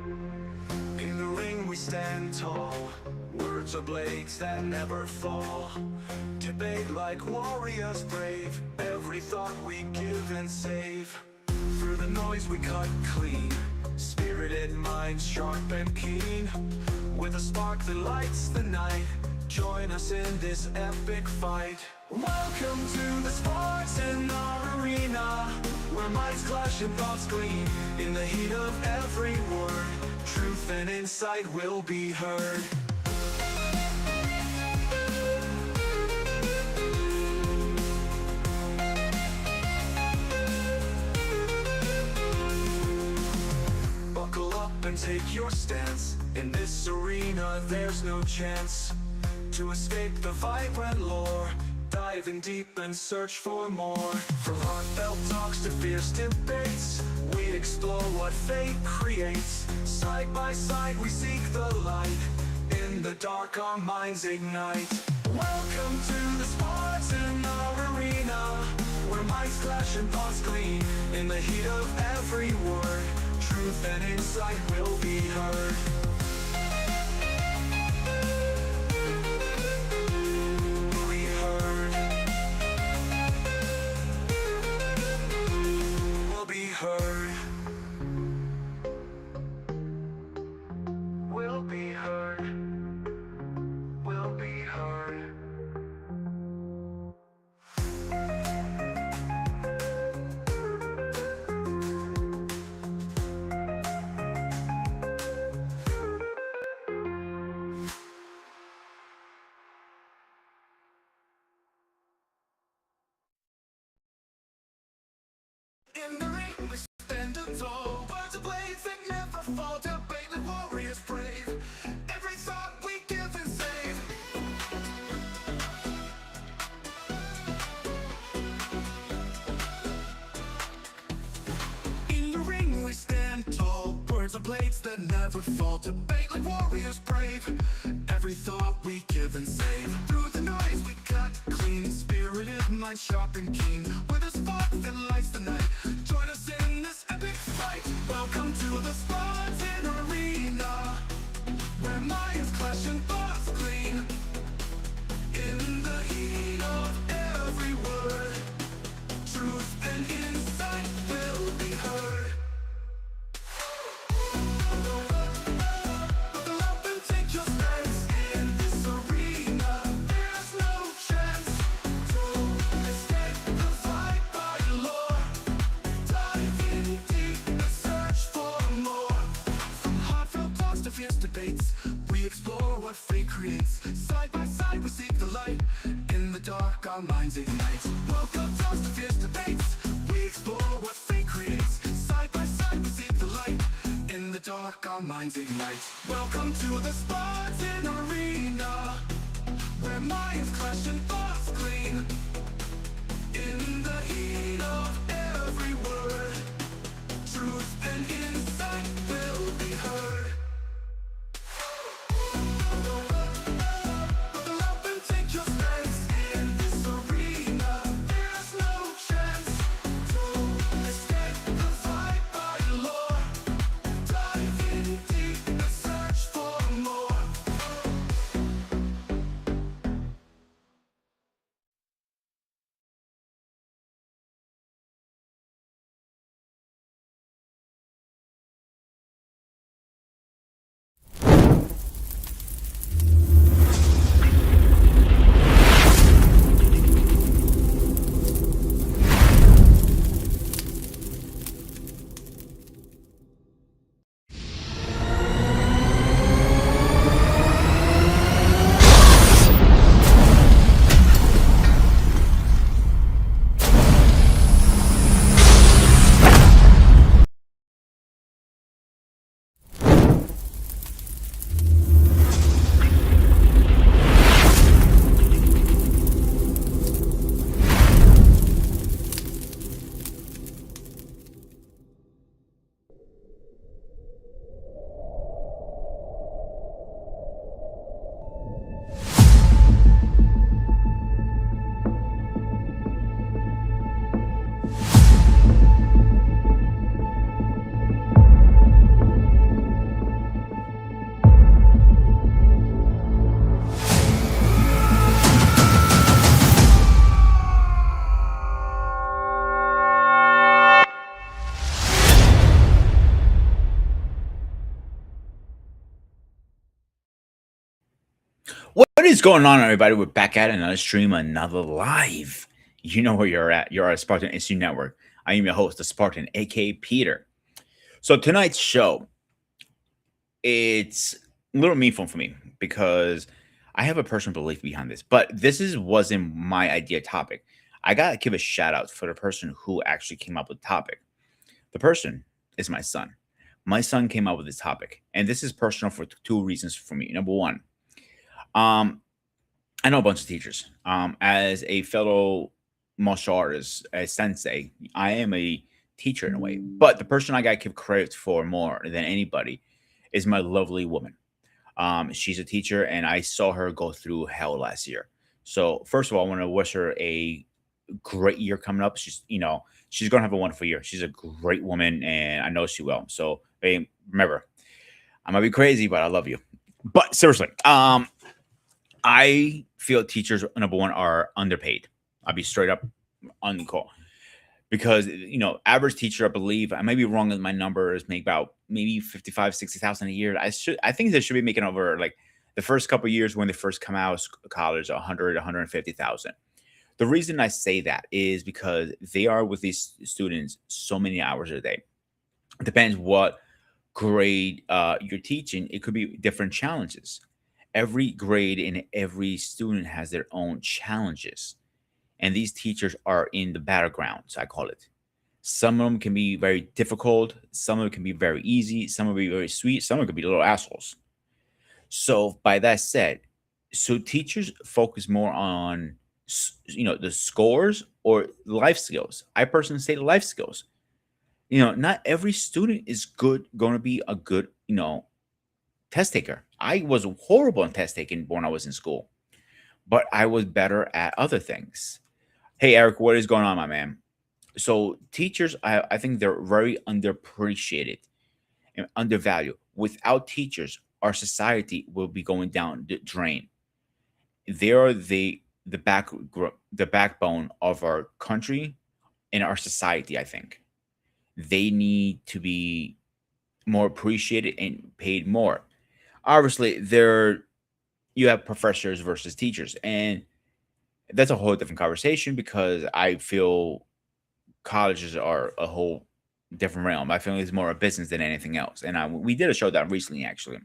In the ring we stand tall, words are blades that never fall. Debate like warriors brave, every thought we give and save. Through the noise we cut clean, spirited minds sharp and keen. With a spark that lights the night, join us in this epic fight. Welcome to the Spartan arena, where minds clash and thoughts gleam. In the heat of every word, truth and insight will be heard. Buckle up and take your stance. In this arena there's no chance to escape the vibrant lore. Diving deep and search for more. From heartfelt talks to fierce debates, we explore what fate creates. Side by side we seek the light, in the dark our minds ignite. Welcome to the Spartan arena, where minds clash and thoughts gleam. In the heat of every word, truth and insight will be heard. Will be heard. Will be heard. In the ring we stand tall, words of blades that never fall. Debate like warriors brave, every thought we give and save. In the ring we stand tall, words of blades that never fall. Debate like warriors brave, every thought we give and save. Through the noise we cut clean, spirited mind sharp and keen. With a spark that lights the night, join us in this epic fight. Welcome to the Spartan arena, where minds clash and thoughts gleam. In the heat of every word, truth and insight will be heard. Buckle up and take your stance. In this arena there's no chance to escape the fight by lore. Diving deep and search for more. From heartfelt talks to fierce debates, we explore what fate creates. Side by side we seek the light, in the dark our minds ignite. Welcome talks to fierce debates, we explore what fate creates. Side by side we seek the light, in the dark our minds ignite. Welcome to the Spartan arena, where minds clash and thoughts gleam. In the heat of every word, truth and insight will be heard. Buckle up and take your stance. In this arena there's no chance to escape the fight by lore. Diving deep and search for more. What is going on, everybody? We're back at another stream, another live. You know where you're at. You're at Spartan HQ Network. I am your host, the Spartan, aka Peter. So tonight's show, it's a little meaningful for me because I have a personal belief behind this. But wasn't my idea topic. I gotta give a shout out for the person who actually came up with the topic. The person is my son. My son came up with this topic, and this is personal for two reasons for me. Number one, um, I know a bunch of teachers. As a fellow martial artist, a sensei, I am a teacher in a way. But the person I got to give credit for more than anybody is my lovely woman. She's a teacher, and I saw her go through hell last year. So first of all, I want to wish her a great year coming up. She's gonna have a wonderful year. She's a great woman, and I know she will. So, hey, remember, I might be crazy, but I love you. But seriously, I feel teachers number one are underpaid. I'll be straight up on the call because average teacher, I believe, I may be wrong with my numbers, make about maybe 55, 60,000 a year. I think they should be making over like the first couple of years when they first come out of college, 100, 150,000. The reason I say that is because they are with these students so many hours a day. It depends what grade you're teaching. It could be different challenges. Every grade and every student has their own challenges, and these teachers are in the battlegrounds, I call it. Some of them can be very difficult, some of them can be very easy, some will be very sweet, some of them could be little assholes. So by that said, so teachers focus more on the scores or life skills. I personally say life skills. Not every student is going to be a good test taker. I was horrible in test taking when I was in school, but I was better at other things. Hey, Eric, what is going on, my man? So, teachers, I think they're very underappreciated and undervalued. Without teachers, our society will be going down the drain. They are the backbone of our country and our society. I think they need to be more appreciated and paid more. Obviously, there you have professors versus teachers, and that's a whole different conversation because I feel colleges are a whole different realm. I feel it's more a business than anything else, and we did a show that recently actually,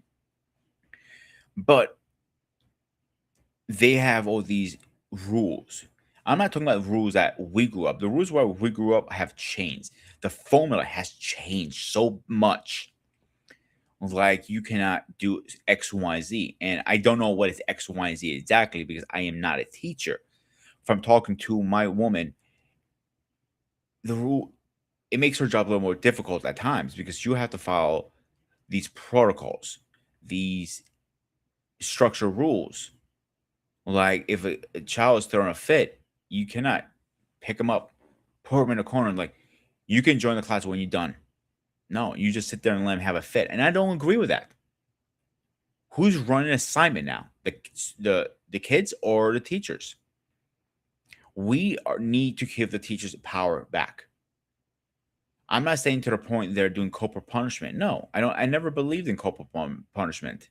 but they have all these rules. I'm not talking about rules that we grew up. The rules where we grew up have changed. The formula has changed so much. Like you cannot do X, Y, Z. And I don't know what is X, Y, Z exactly because I am not a teacher. If I'm talking to my woman, the rule it makes her job a little more difficult at times because you have to follow these protocols, these structure rules. Like if a child is throwing a fit, you cannot pick them up, put them in a corner, and like you can join the class when you're done. No, you just sit there and let them have a fit. And I don't agree with that. Who's running assignment now? The kids or the teachers? Need to give the teachers power back. I'm not saying to the point they're doing corporal punishment. No, I don't. I never believed in corporal punishment.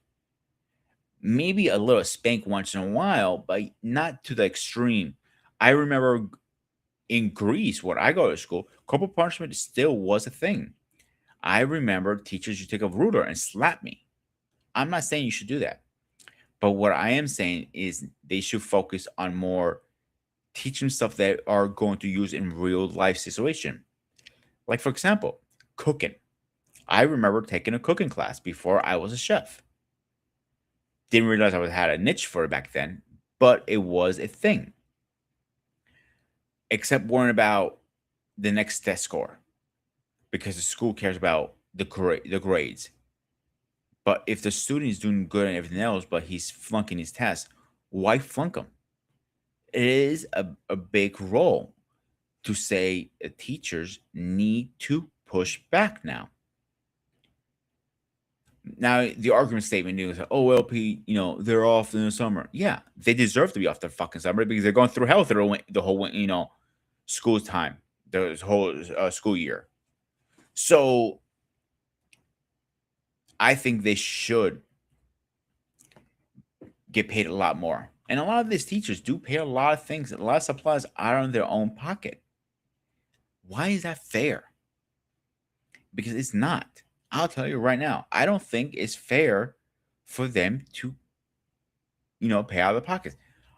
Maybe a little spank once in a while, but not to the extreme. I remember in Greece, where I go to school, corporal punishment still was a thing. I remember teachers used to take a ruler and slap me. I'm not saying you should do that. But what I am saying is they should focus on more teaching stuff that are going to use in real life situation. Like for example, cooking. I remember taking a cooking class before I was a chef. Didn't realize had a niche for it back then, but it was a thing. Except worrying about the next test score because the school cares about the grades. But if the student is doing good and everything else, but he's flunking his test, why flunk him? It is a big role to say teachers need to push back now. Now, the argument statement is, oh, well, Pete, they're off in the summer. Yeah, they deserve to be off the fucking summer because they're going through hell through the whole, school time, the whole school year. So I think they should get paid a lot more. And a lot of these teachers do pay a lot of things, a lot of supplies out of their own pocket. Why is that fair? Because it's not. I'll tell you right now, I don't think it's fair for them to, pay out of the pockets.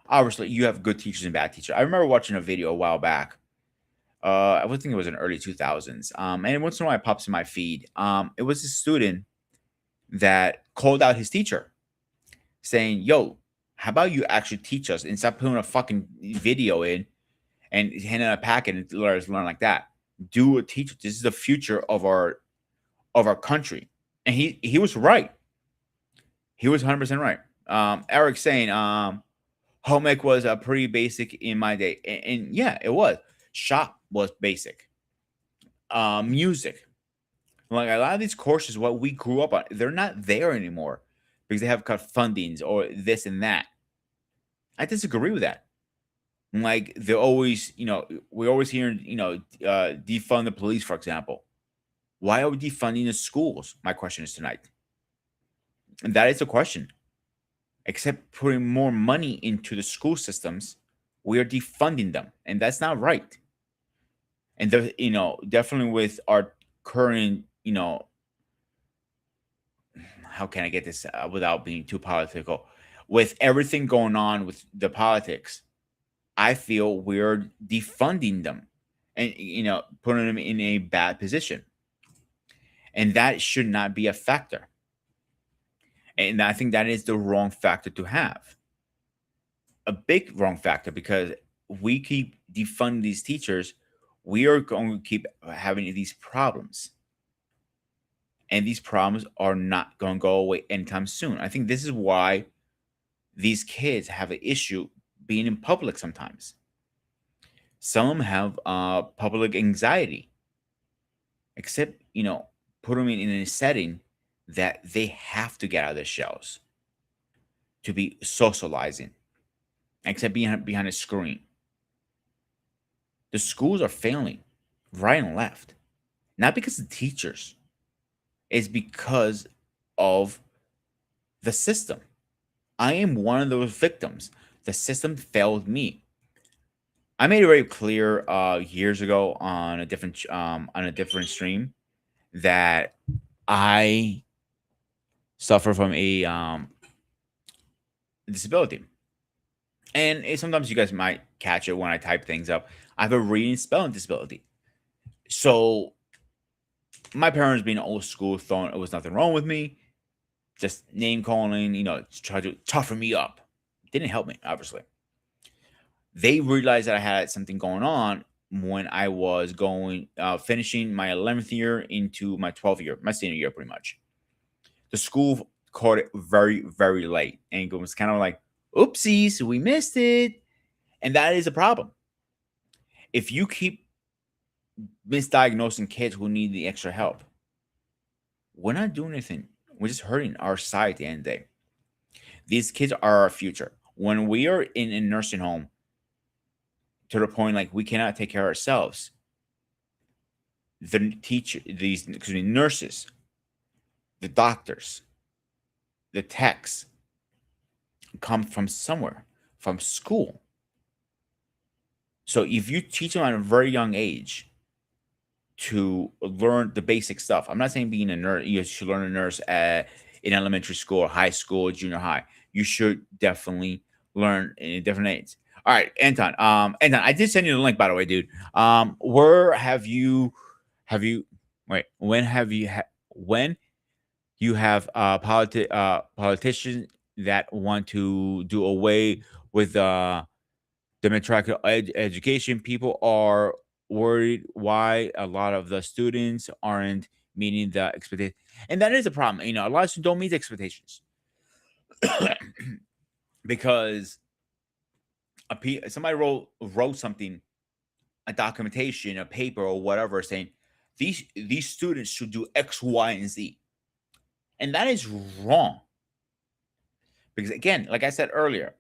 Obviously, you have good teachers and bad teachers. I remember watching a video a while back. I would think it was in early 2000s. And once in a while it pops in my feed. It was a student that called out his teacher saying, "Yo, how about you actually teach us and stop putting a fucking video in and handing a packet and let us learn like that? Do a teacher. This is the future of our country." And he was right. He was 100% right. Eric saying, home ec was pretty basic in my day. And yeah, it was. Shop was basic. Music. Like a lot of these courses, what we grew up on, they're not there anymore because they have cut fundings or this and that. I disagree with that. Like they're always, we're always hearing, defund the police, for example. Why are we defunding the schools? My question is tonight. And that is the question. Except putting more money into the school systems, we are defunding them. And that's not right. And, definitely with our current, how can I get this without being too political? With everything going on with the politics, I feel we're defunding them and, putting them in a bad position. And that should not be a factor. And I think that is the wrong factor to have. A big wrong factor because we keep defunding these teachers, we are going to keep having these problems. And these problems are not going to go away anytime soon. I think this is why these kids have an issue being in public sometimes. Some have public anxiety, except, put them in a setting that they have to get out of their shells to be socializing, except behind a screen. The schools are failing right and left, not because of the teachers, it's because of the system. I am one of those victims. The system failed me. I made it very clear years ago on a different stream that I suffer from a disability, and sometimes you guys might catch it when I type things up. I have a reading spelling disability, so my parents being old school thought it was nothing wrong with me, just name calling, try to toughen me up. Didn't help me, obviously. They realized that I had something going on when I was finishing my 11th year into my 12th year, my senior year, pretty much. The school caught it very, very late, and it was kind of like, oopsies, we missed it. And that is a problem. If you keep misdiagnosing kids who need the extra help, we're not doing anything. We're just hurting our society at the end of the day. These kids are our future. When we are in a nursing home to the point like we cannot take care of ourselves, these nurses, the doctors, the techs come from somewhere, from school. So if you teach them at a very young age to learn the basic stuff, I'm not saying being a nurse, you should learn a nurse in elementary school, or high school, junior high. You should definitely learn in different age. All right, Anton. Anton, I did send you the link, by the way, dude. Where have you wait? When you have politicians that want to do away with democratic education, people are worried why a lot of the students aren't meeting the expectation, and that is a problem. A lot of students don't meet the expectations because somebody wrote something, a documentation, a paper, or whatever, saying these students should do X, Y, and Z, and that is wrong. Because again, like I said earlier,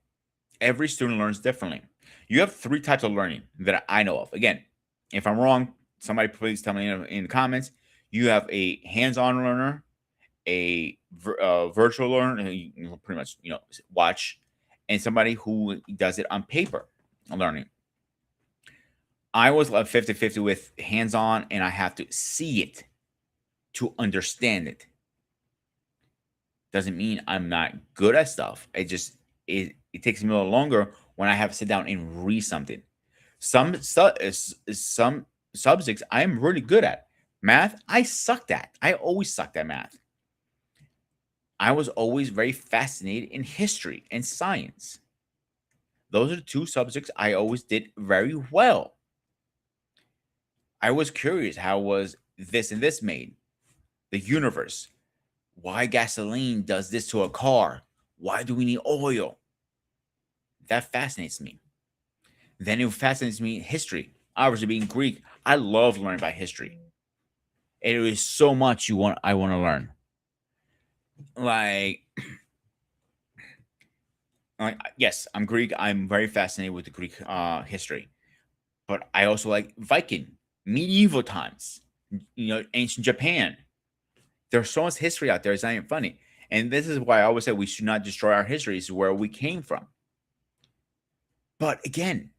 every student learns differently. You have three types of learning that I know of. Again, if I'm wrong, somebody please tell me in the comments. You have a hands-on learner, a virtual learner, and you pretty much watch and somebody who does it on paper learning. I was like 50-50 with hands on, and I have to see it to understand it. Doesn't mean I'm not good at stuff. It takes me a little longer when I have to sit down and read something. Some subjects I am really good at. Math, I sucked at. I always sucked at math. I was always very fascinated in history and science. Those are the two subjects I always did very well. I was curious, how was this and this made? The universe. Why gasoline does this to a car? Why do we need oil? That fascinates me. Then it fascinates me history. Obviously, being Greek, I love learning about history. It is so much I want to learn. Like, yes, I'm Greek. I'm very fascinated with the Greek history, but I also like Viking, medieval times. Ancient Japan. There's so much history out there. It's not even funny. And this is why I always say we should not destroy our history. It's where we came from. But again,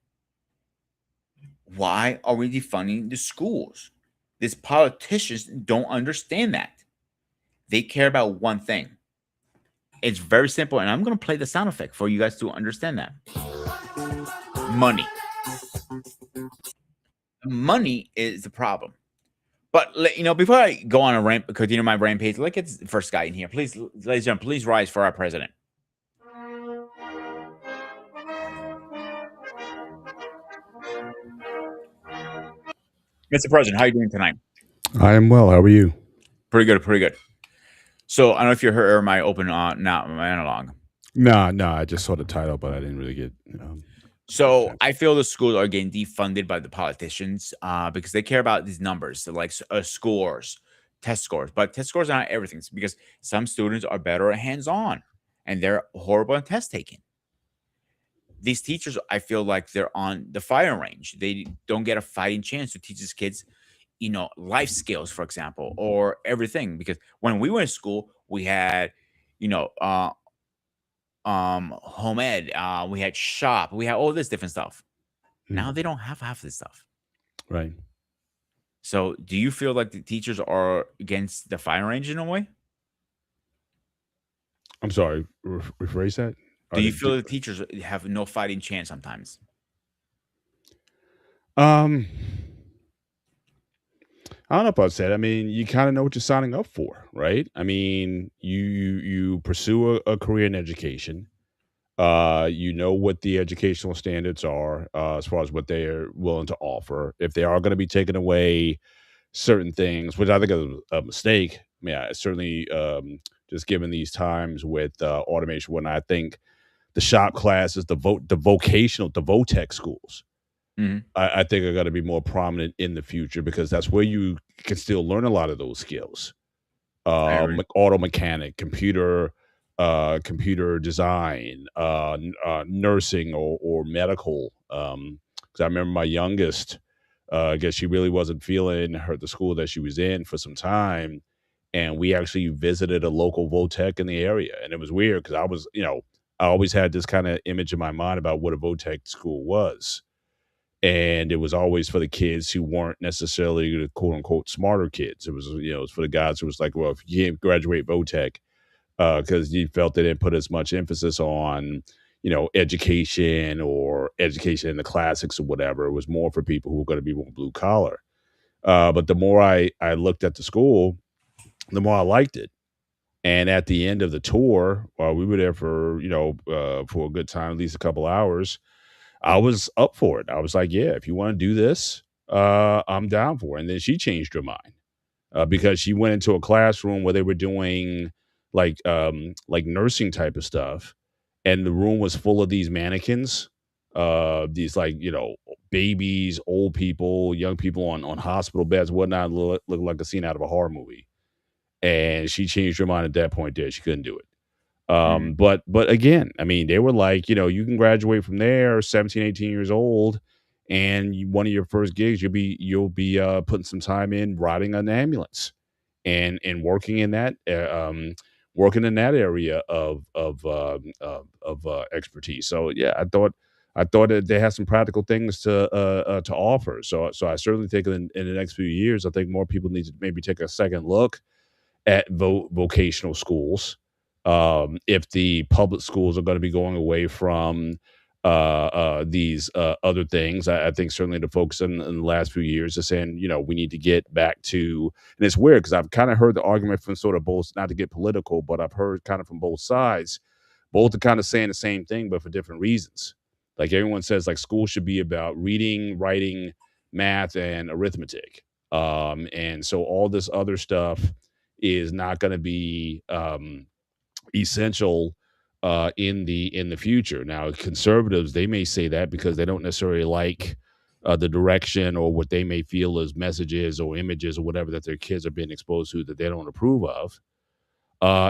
why are we defunding the schools? These politicians don't understand that. They care about one thing. It's very simple, and I'm going to play the sound effect for you guys to understand that. Money. Money is the problem. But before I go on a ramp, continue my rampage, look at the first guy in here. Please, ladies and gentlemen, please rise for our president. Mr. President, how are you doing tonight? I am well. How are you? Pretty good, pretty good. So I don't know if you heard my open now my analog. No. I just saw the title, but I didn't really get. So I feel the schools are getting defunded by the politicians because they care about these numbers, so like scores, test scores. But test scores are not everything, because some students are better at hands-on, and they're horrible at test taking. These teachers, I feel like they're on the firing range. They don't get a fighting chance to teach these kids, life skills, for example, or everything. Because when we went to school, we had, you know, uh, home ed, we had shop, we had all this different stuff. Now Mm, they don't have half this stuff. right. So, do you feel like the teachers are against the firing range in a way? I'm sorry. Rephrase that. Do Are you they? feel the teachers have no fighting chance sometimes? Um, I don't know if I'd say that. I mean, you kind of know what you're signing up for, right? I mean, you pursue a career in education. You know what the educational standards are as far as what they are willing to offer. If they are going to be taking away certain things, which I think is a mistake. Yeah, certainly. Just given these times with automation, when I think the shop classes, the vocational, the VOTEC schools, Mhm. I think are going to be more prominent in the future because that's where you can still learn a lot of those skills. I agree. Auto mechanic, computer design, nursing or medical. Because I remember my youngest, I guess she really wasn't feeling the school that she was in for some time, and we actually visited a local Votech in the area, and it was weird because I always had this kind of image in my mind about what a Votech school was, and it was always for the kids who weren't necessarily the quote unquote smarter kids. It was it was for the guys who was like, well, if you can't graduate Votech, because you felt they didn't put as much emphasis on education or education in the classics or whatever. It was more for people who were going to be more blue collar. But the more I looked at the school, the more I liked it. And at the end of the tour, while we were there for a good time, at least a couple hours, I was up for it. I was like, yeah, if you want to do this, I'm down for it. And then she changed her mind because she went into a classroom where they were doing like nursing type of stuff, and the room was full of these mannequins, these babies, old people, young people on hospital beds, whatnot, look like a scene out of a horror movie. And she changed her mind at that point. There, she couldn't do it. Mhm. But again, I mean, they were like, you can graduate from there, 17, 18 years old, and one of your first gigs, you'll be putting some time in riding an ambulance and working in that. working in that area of expertise. So yeah, I thought that they had some practical things to offer. So I certainly think in the next few years, I think more people need to maybe take a second look at vocational schools. If the public schools are going to be going away from these other things, I think certainly the folks in the last few years are saying, we need to get back to, and it's weird because I've kind of heard the argument from sort of both, not to get political, but I've heard kind of from both sides, both are kind of saying the same thing, but for different reasons. Like everyone says, like school should be about reading, writing, math, and arithmetic. And so all this other stuff is not going to be essential in the future. Now, conservatives, they may say that because they don't necessarily like the direction or what they may feel as messages or images or whatever that their kids are being exposed to that they don't approve of.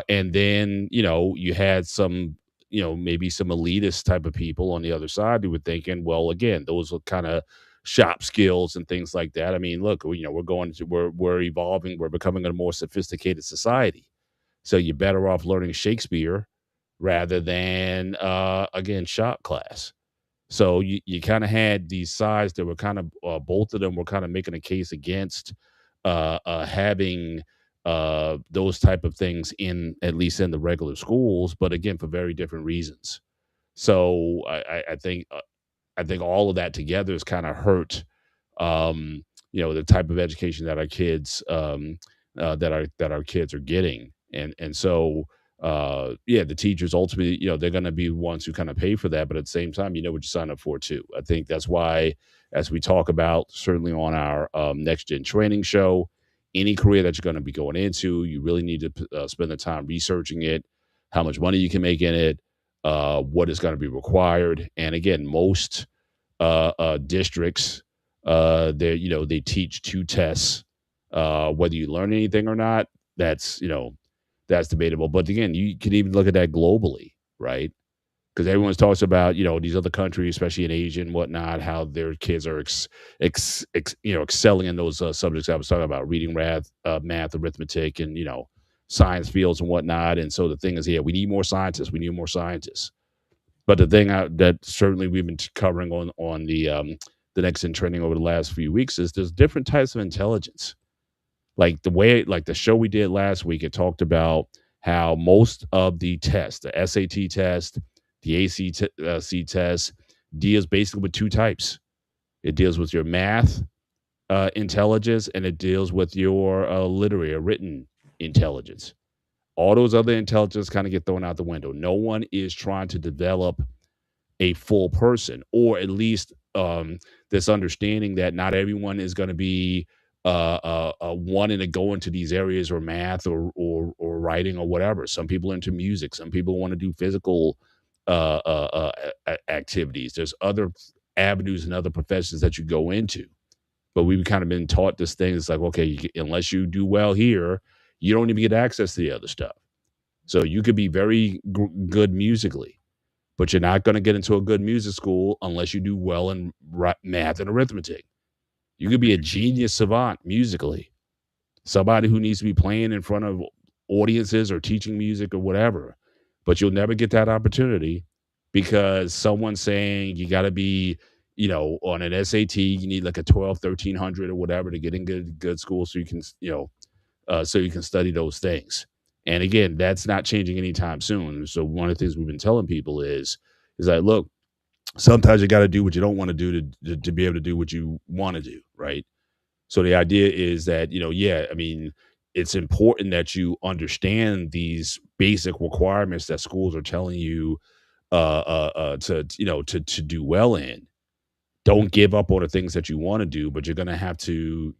And then, you had some, maybe some elitist type of people on the other side who were thinking, well, again, those are kind of shop skills and things like that. I mean, look, we're evolving, we're becoming a more sophisticated society. So you're better off learning Shakespeare rather than, again, shop class. So you kind of had these sides that were kind of both of them were kind of making a case against having those type of things in at least in the regular schools, but again for very different reasons. So I think all of that together has kind of hurt the type of education that our kids that our kids are getting, and so yeah, the teachers ultimately, they're going to be ones who kind of pay for that, but at the same time, you know what you sign up for too. I think that's why, as we talk about certainly on our next gen training show, any career that you're going to be going into, you really need to spend the time researching it, how much money you can make in it, what is going to be required, and again, most districts, they teach two tests. Whether you learn anything or not, that's debatable. But again, you can even look at that globally, right? Because everyone talks about these other countries, especially in Asia and whatnot, how their kids are excelling in those subjects I was talking about, reading, math, arithmetic, and science fields and whatnot. And so the thing is, yeah, we need more scientists. We need more scientists. But the thing that certainly we've been covering on the next in training over the last few weeks is there's different types of intelligence. Like the show we did last week, it talked about how most of the tests, the SAT test, the ACT test, deals basically with two types. It deals with your math intelligence, and it deals with your literary or written intelligence. All those other intelligence kind of get thrown out the window. No one is trying to develop a full person, or at least this understanding that not everyone is going to be wanting to go into these areas or math or writing or whatever. Some people are into music. Some people want to do physical activities. There's other avenues and other professions that you go into. But we've kind of been taught this thing. It's like, okay, unless you do well here, you don't even get access to the other stuff. So you could be very good musically, but you're not going to get into a good music school unless you do well in math and arithmetic. You could be a genius savant musically, somebody who needs to be playing in front of audiences or teaching music or whatever, but you'll never get that opportunity because someone's saying you got to be, on an SAT, you need like a 12, 1300 or whatever to get in good school so you can, so you can study those things. And again, that's not changing anytime soon. So one of the things we've been telling people is like, look, sometimes you got to do what you don't want to do to be able to do what you want to do, right? So the idea is that, yeah, I mean, it's important that you understand these basic requirements that schools are telling you to do well in. Don't give up on the things that you want to do, but you're gonna have to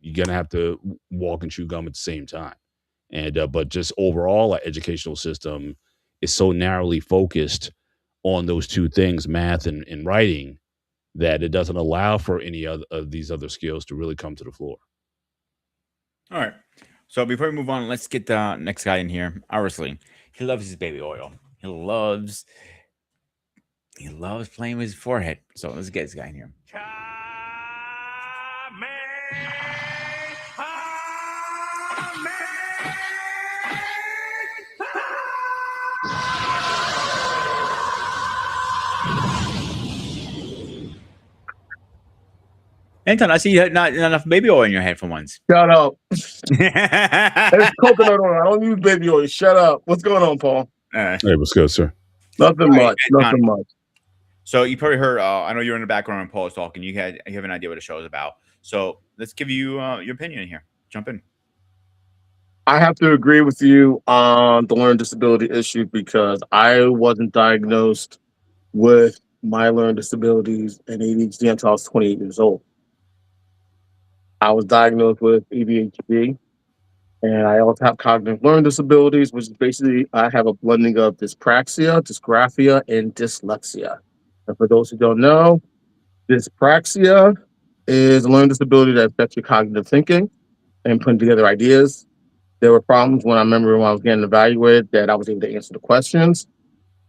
walk and chew gum at the same time. And but just overall, our educational system is so narrowly focused on those two things, math and writing, that it doesn't allow for any other of these other skills to really come to the floor. All right. So before we move on, let's get the next guy in here. Obviously, he loves his baby oil. He loves playing with his forehead. So let's get this guy in here. Anton, I see you had not enough baby oil in your head for once. Shut up. It's All coconut oil. I don't use baby oil. Shut up. What's going on, Paul? Hey, what's good, sir? Nothing right, much. Nothing Anton. much. So you probably heard. I know you're in the background when Paul is talking. You have an idea what the show is about. So let's give you your opinion here. Jump in. I have to agree with you on the learning disability issue because I wasn't diagnosed with my learning disabilities and ADHD until I was 28 years old. I was diagnosed with ADHD, and I also have cognitive learning disabilities, which is basically I have a blending of dyspraxia, dysgraphia, and dyslexia. And for those who don't know, dyspraxia is a learning disability that affects your cognitive thinking and putting together ideas. There were problems when I remember when I was getting evaluated that I was able to answer the questions,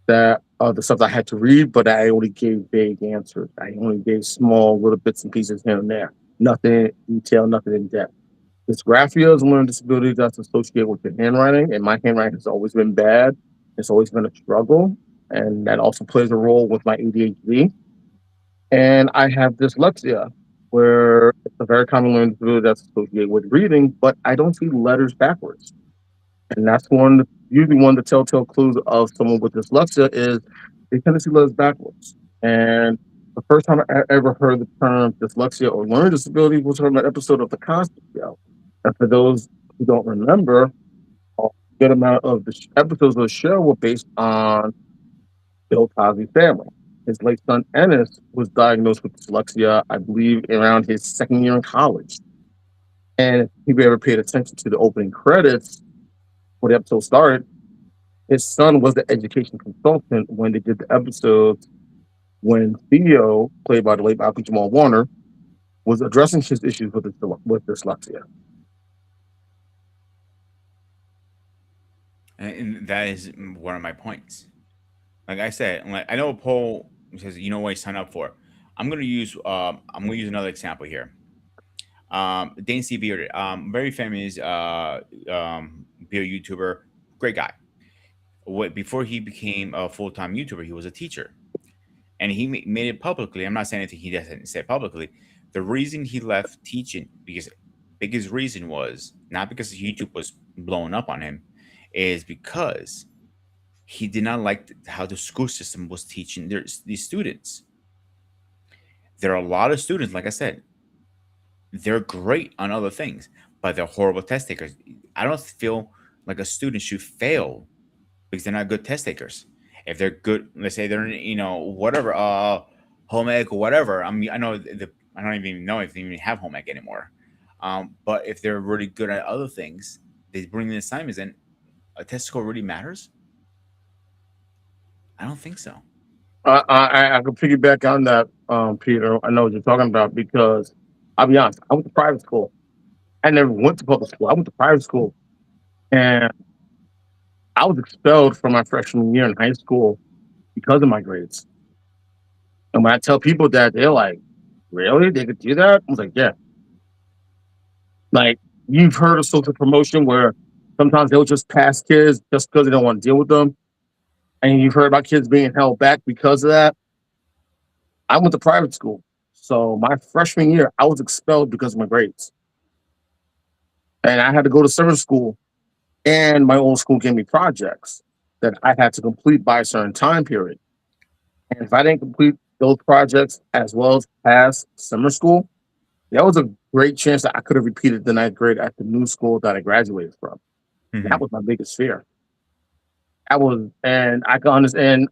that the stuff I had to read, but I only gave vague answers. I only gave small little bits and pieces here and there, nothing in detail, nothing in depth. Dysgraphia is a learning disability that's associated with your handwriting, and my handwriting has always been bad. It's always been a struggle, and that also plays a role with my ADHD. And I have dyslexia, where it's a very common learning disability that's associated with reading, but I don't see letters backwards. And that's usually one of the telltale clues of someone with dyslexia is they tend to see letters backwards. And the first time I ever heard the term dyslexia or learning disability was from an episode of The Cosby Show. And for those who don't remember, a good amount of the episodes of the show were based on Bill Cosby's family. His late son Ennis was diagnosed with dyslexia, I believe, around his second year in college. And if you ever paid attention to the opening credits when the episode started, his son was the education consultant when they did the episodes when Theo, played by the late Malcolm Jamal Warner, was addressing his issues with dyslexia. And that is one of my points. Like I said, like I know Paul says, you know what you sign up for. I'm gonna use another example here. Dane C. Beard, very famous beer YouTuber, great guy. Before he became a full time YouTuber, he was a teacher, and he made it publicly. I'm not saying anything he doesn't say publicly. The reason he left teaching, because biggest reason was not because YouTube was blowing up on him, is because he did not like how the school system was teaching these students. There are a lot of students, like I said, they're great on other things, but they're horrible test takers. I don't feel like a student should fail because they're not good test takers. If they're good, let's say they're whatever, home ec or whatever. I know I don't even know if they even have home ec anymore. But if they're really good at other things, they bring the assignments in. A test score really matters? I don't think so. I can piggyback on that, Peter. I know what you're talking about because I'll be honest, I went to private school. I never went to public school. I went to private school, and I was expelled from my freshman year in high school because of my grades. And when I tell people that, they're like, "Really? They could do that?" I was like, "Yeah." Like you've heard of social promotion where sometimes they'll just pass kids just because they don't want to deal with them, and you've heard about kids being held back because of that. I went to private school, so my freshman year I was expelled because of my grades, and I had to go to summer school. And my old school gave me projects that I had to complete by a certain time period. And if I didn't complete those projects as well as pass summer school, that was a great chance that I could have repeated the ninth grade at the new school that I graduated from. That Mhm. was my biggest fear. And I can understand,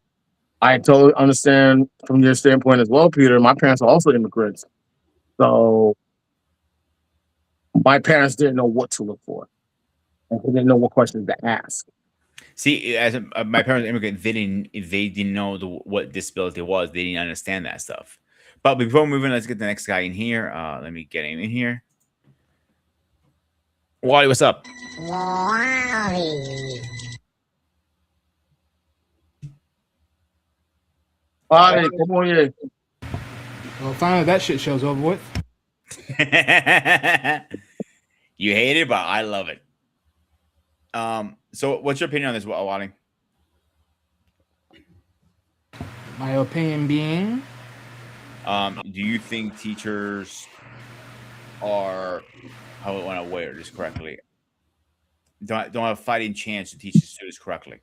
I totally understand from your standpoint as well, Peter. My parents are also immigrants. So my parents didn't know what to look for, and they didn't know what questions to ask. See, my parents immigrant, they didn't know what disability was. They didn't understand that stuff. But before moving, let's get the next guy in here. Let me get him in here. Wally, what's up? Allez, come on in. Well, finally that shit show's over with. You hate it, but I love it. So what's your opinion on this, Wally? My opinion being, Do you think teachers are, how do I want to wear this correctly? Don't have a fighting chance to teach the students correctly.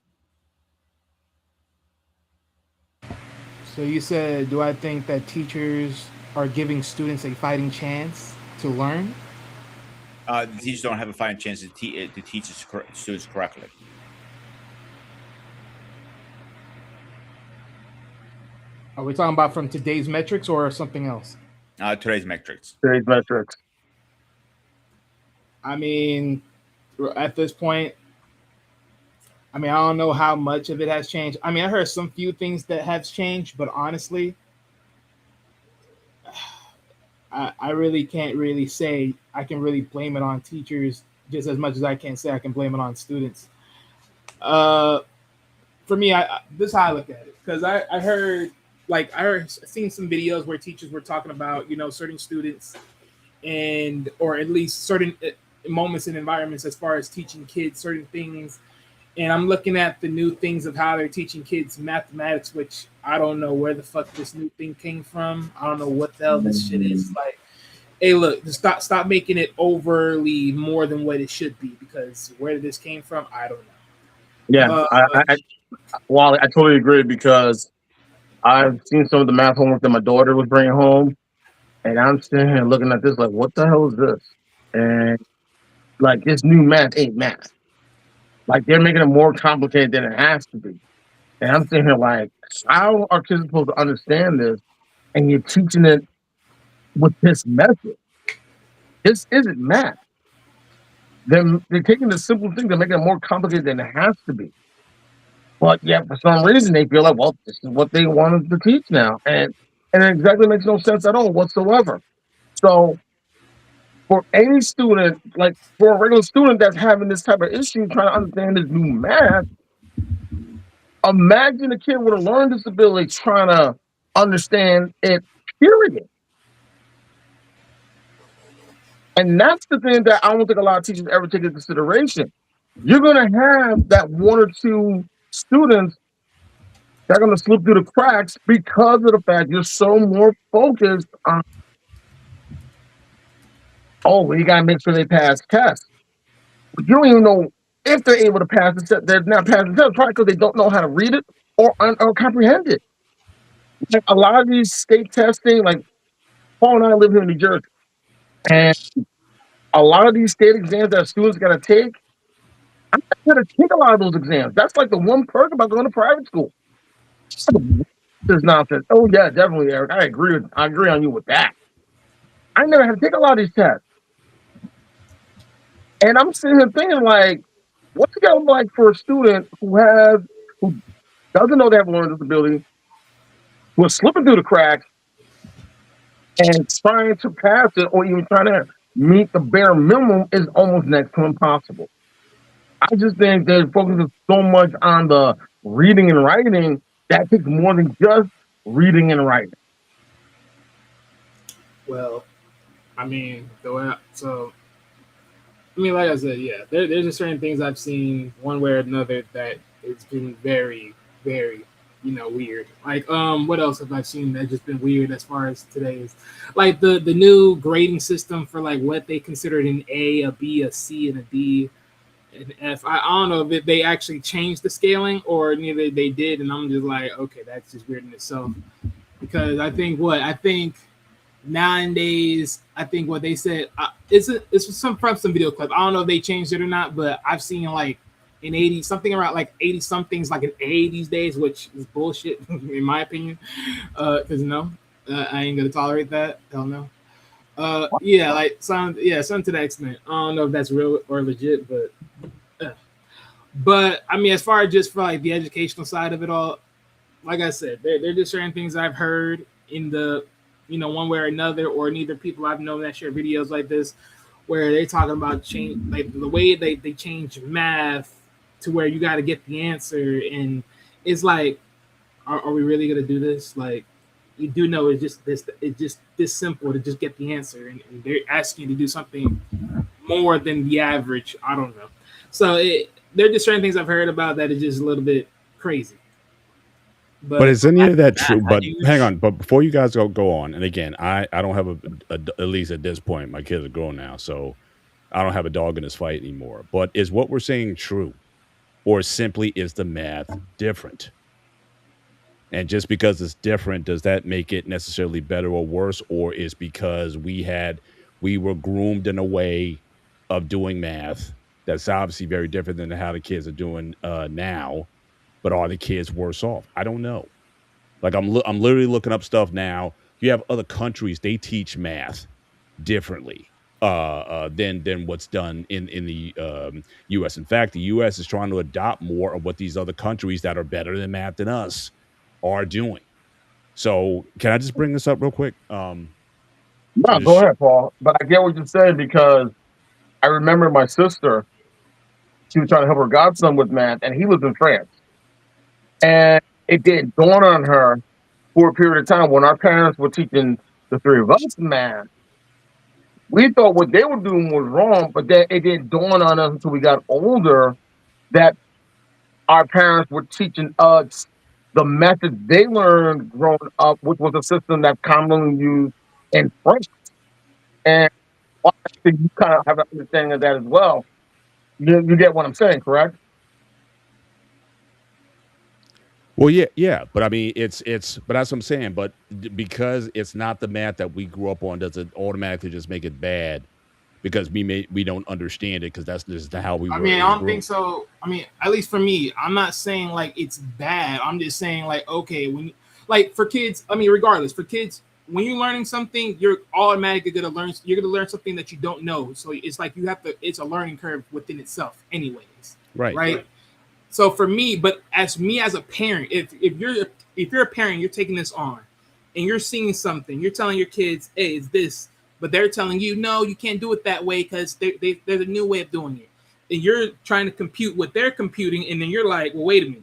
So you said, do I think that teachers are giving students a fighting chance to learn? The teachers don't have a fighting chance to teach the students correctly. Are we talking about from today's metrics or something else? Today's metrics. Today's metrics. I mean, at this point, I mean, I don't know how much of it has changed. I mean, I heard some few things that have changed, but honestly, I really can't really say I can really blame it on teachers just as much as I can say I can blame it on students. For me, this is how I look at it, because I heard seen some videos where teachers were talking about certain students and or at least certain moments and environments as far as teaching kids certain things. And I'm looking at the new things of how they're teaching kids mathematics, which I don't know where the fuck this new thing came from. I don't know what the hell this shit is. Like, hey, look, just stop making it overly more than what it should be, because where this came from, I don't know. Yeah, Wally, I totally agree, because I've seen some of the math homework that my daughter was bringing home, and I'm sitting here looking at this like, what the hell is this? And like, this new math ain't math. Like, they're making it more complicated than it has to be. And I'm sitting here like, how are kids supposed to understand this? And you're teaching it with this method. This isn't math. They're taking the simple thing, they're making it more complicated than it has to be. But yeah, for some reason they feel like, well, this is what they wanted to teach now. And it exactly makes no sense at all whatsoever. So for any student, like for a regular student that's having this type of issue trying to understand this new math, imagine a kid with a learning disability trying to understand it, period. And that's the thing that I don't think a lot of teachers ever take into consideration. You're going to have that one or two students that are going to slip through the cracks because of the fact you're so more focused on, oh, well, you got to make sure they pass tests. But you don't even know if they're able to pass the test. They're not passing the test, probably because they don't know how to read it or comprehend it. Like a lot of these state testing, like Paul and I live here in New Jersey, and a lot of these state exams that students got to take, I'm not going to take a lot of those exams. That's like the one perk about going to private school. There's nonsense. Oh yeah, definitely, Eric. I agree on you with that. I never had to take a lot of these tests, and I'm sitting here thinking like, what's it gonna be like for a student who doesn't know they have a learning disability, who is slipping through the cracks and trying to pass it, or even trying to meet the bare minimum is almost next to impossible. I just think they're focusing so much on the reading and writing that takes more than just reading and writing. Well, I mean, like I said, yeah, there's just certain things I've seen one way or another that it's been very, very, weird. Like, what else have I seen that's just been weird as far as today's, like the new grading system for like what they considered an A, a B, a C, and a D, and F. I don't know if they actually changed the scaling or neither they did, and I'm just like, okay, that's just weird in itself. Because I think nowadays, I think what they said, it's from some video clip. I don't know if they changed it or not, but I've seen like in 80 something around like 80 something's like an A these days, which is bullshit in my opinion. Because I ain't gonna tolerate that. Hell no. Yeah, like something to that extent. I don't know if that's real or legit, but I mean, as far as just for like the educational side of it all, like I said, they're just certain things I've heard in the, one way or another, or neither people I've known that share videos like this, where they're talking about change, like the way they change math to where you got to get the answer, and it's like, are we really gonna do this? Like, you do know it's just this simple to just get the answer, and they're asking you to do something more than the average. I don't know. So they're just certain things I've heard about that is just a little bit crazy. But But is any of that Math, true? how But do you hang on. But before you guys go on, and again, I don't have at least at this point, my kids are grown now, so I don't have a dog in this fight anymore. But is what we're saying true, or simply is the math different? And just because it's different, does that make it necessarily better or worse, or is because we were groomed in a way of doing math that's obviously very different than how the kids are doing now? But are the kids worse off? I don't know. Like I'm literally looking up stuff now. You have other countries, they teach math differently than what's done in the US. In fact, the US is trying to adopt more of what these other countries that are better than math than us are doing. So can I just bring this up real quick? To No, go just ahead, Paul. But I get what you're saying because I remember my sister, she was trying to help her godson with math, and he was in France. And it didn't dawn on her for a period of time when our parents were teaching the three of us math. We thought what they were doing was wrong, but then it didn't dawn on us until we got older that our parents were teaching us the method they learned growing up, which was a system that's commonly used in France. And you kind of have an understanding of that as well. You get what I'm saying, correct? well, yeah, but I mean, but that's what I'm saying. But because it's not the math that we grew up on, does it automatically just make it bad? Because we don't understand it because that's just how I mean, it I was don't think groomed. so. I mean, at least for me, I'm not saying like it's bad. I'm just saying like okay, like for kids, I mean, regardless for kids, when you're learning something, you're automatically gonna learn. You're gonna learn something that you don't know. So it's like you have to. It's a learning curve within itself, anyways, Right. right? So for me, but as me as a parent, if you're a parent, you're taking this on, and you're seeing something, you're telling your kids, "Hey, it's this," but they're telling you, "No, you can't do it that way because there's a new way of doing it." And you're trying to compute what they're computing, and then you're like, "Well, wait a minute."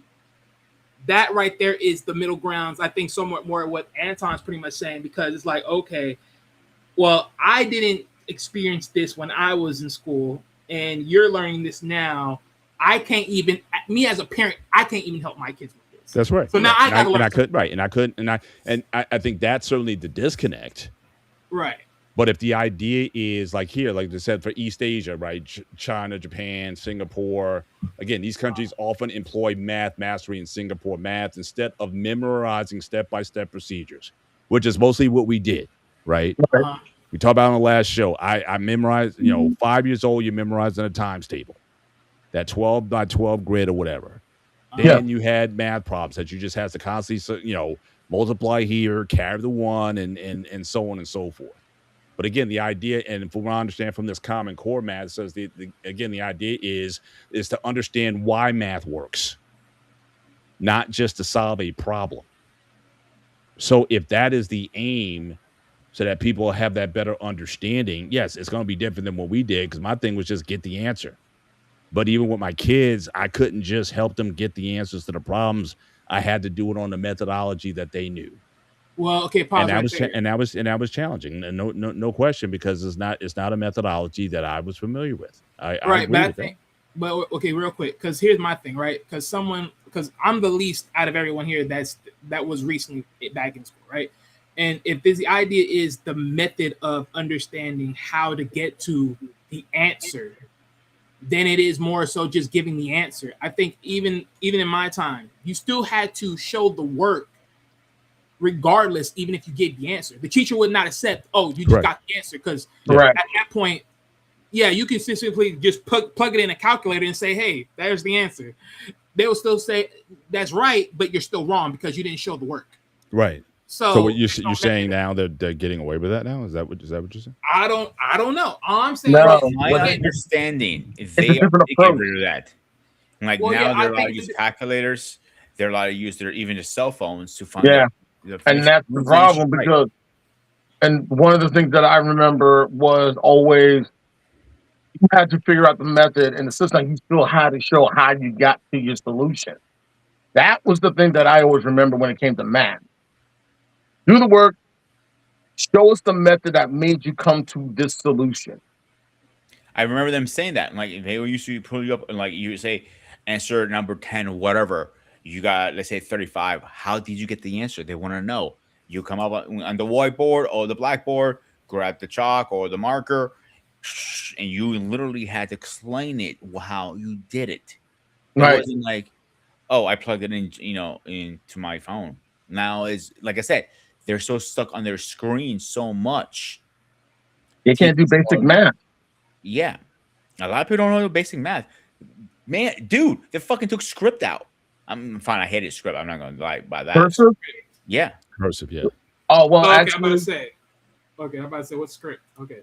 That right there is the middle grounds. I think somewhat more what Anton's pretty much saying because it's like, okay, well, I didn't experience this when I was in school, and you're learning this now. I can't even, me as a parent, I can't even help my kids with this. That's right. So now Right. I got to And learn I could something. right. And I could and I think that's certainly the disconnect. Right. But if the idea is like here, like they said for East Asia, right? China, Japan, Singapore, again, these countries often employ math mastery in Singapore math instead of memorizing step-by-step procedures, which is mostly what we did, right? Right. Uh-huh. We talked about on the last show. I memorized, 5 years old, you're memorizing a times table, that 12 by 12 grid or whatever. Yeah. Then you had math problems that you just have to constantly, multiply here, carry the one, and so on and so forth. But again, the idea, and from what I understand from this Common Core math, it says again the idea is to understand why math works, not just to solve a problem. So if that is the aim, so that people have that better understanding, yes, it's going to be different than what we did because my thing was just get the answer. But even with my kids, I couldn't just help them get the answers to the problems. I had to do it on the methodology that they knew, Well, okay, and pause that right was there. that was challenging. And no question because it's not a methodology that I was familiar with. I Right, but agree I with that. think, but okay, real quick, because here's my thing, right? Because I'm the least out of everyone here that was recently back in school, right? And if this the idea is the method of understanding how to get to the answer, then it is more so just giving the answer. I think even in my time, you still had to show the work regardless, even if you gave the answer. The teacher would not accept, oh, you just Correct. got the answer, because Yeah. Correct. at that point, yeah, you can simply just plug it in a calculator and say, hey, there's the answer. They will still say that's right, but you're still wrong because you didn't show the work. Right. So what So you're saying now that they're getting away with that now? Is that what you're saying? I don't know. All I'm saying No, is My but again, understanding, it's a they different get approach. rid of that. Like well, yeah, now, I they're allowed to think use calculators. They're allowed to use their even just cell phones to find Yeah. the And finish, that's the finish problem right. because, and one of the things that I remember was always you had to figure out the method in the system. You still had to show how you got to your solution. That was the thing that I always remember when it came to math. Do the work, show us the method that made you come to this solution. I remember them saying that. Like they used to pull you up and like you would say answer number 10 or whatever. You got, let's say, 35. How did you get the answer? They want to know. You come up on the whiteboard or the blackboard, grab the chalk or the marker, and you literally had to explain it how you did it. It Right. wasn't like, oh, I plugged it in, into my phone. Now is like I said, they're so stuck on their screen so much. They can't do Teachers basic are- math. Yeah, a lot of people don't know basic math. Man, dude, they fucking took script out. I'm fine. I hated script. I'm not gonna lie by that. Cursive. Yeah, Cursive, yeah. Oh well, Okay, I'm actually, about to say. Okay, I'm about to say what script. Okay.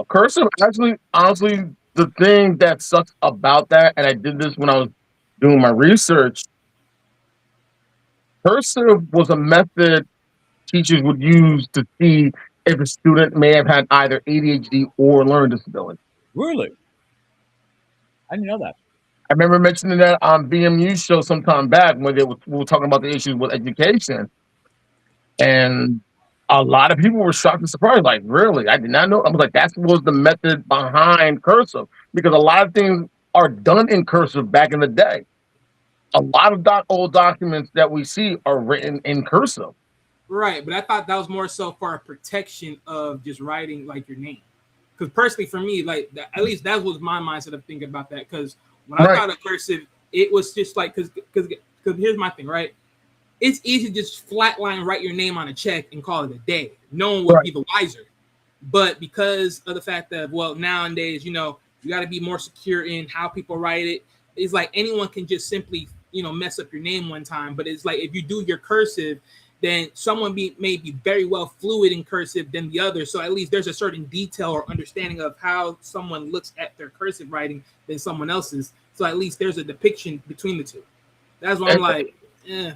cursive. Actually, honestly, the thing that sucks about that, and I did this when I was doing my research. Cursive was a method teachers would use to see if a student may have had either ADHD or learning disability. really. I didn't know that. I remember mentioning that on BMU show sometime back when we were talking about the issues with education, and a lot of people were shocked and surprised. Like, really? I did not know. I was like, that was the method behind cursive because a lot of things are done in cursive back in the day. A lot of old documents that we see are written in cursive. Right, but I thought that was more so for a protection of just writing like your name. Because personally, for me, like at least that was my mindset of thinking about that. Because when I Right. thought of cursive, it was just like because here's my thing, right? It's easy to just flatline write your name on a check and call it a day. No one would be the wiser. But because of the fact that nowadays, you got to be more secure in how people write it. It's like anyone can just simply mess up your name one time. But it's like if you do your cursive, then someone may be very well fluid in cursive than the other. So at least there's a certain detail or understanding of how someone looks at their cursive writing than someone else's. So at least there's a depiction between the two. That's why I'm like, yeah.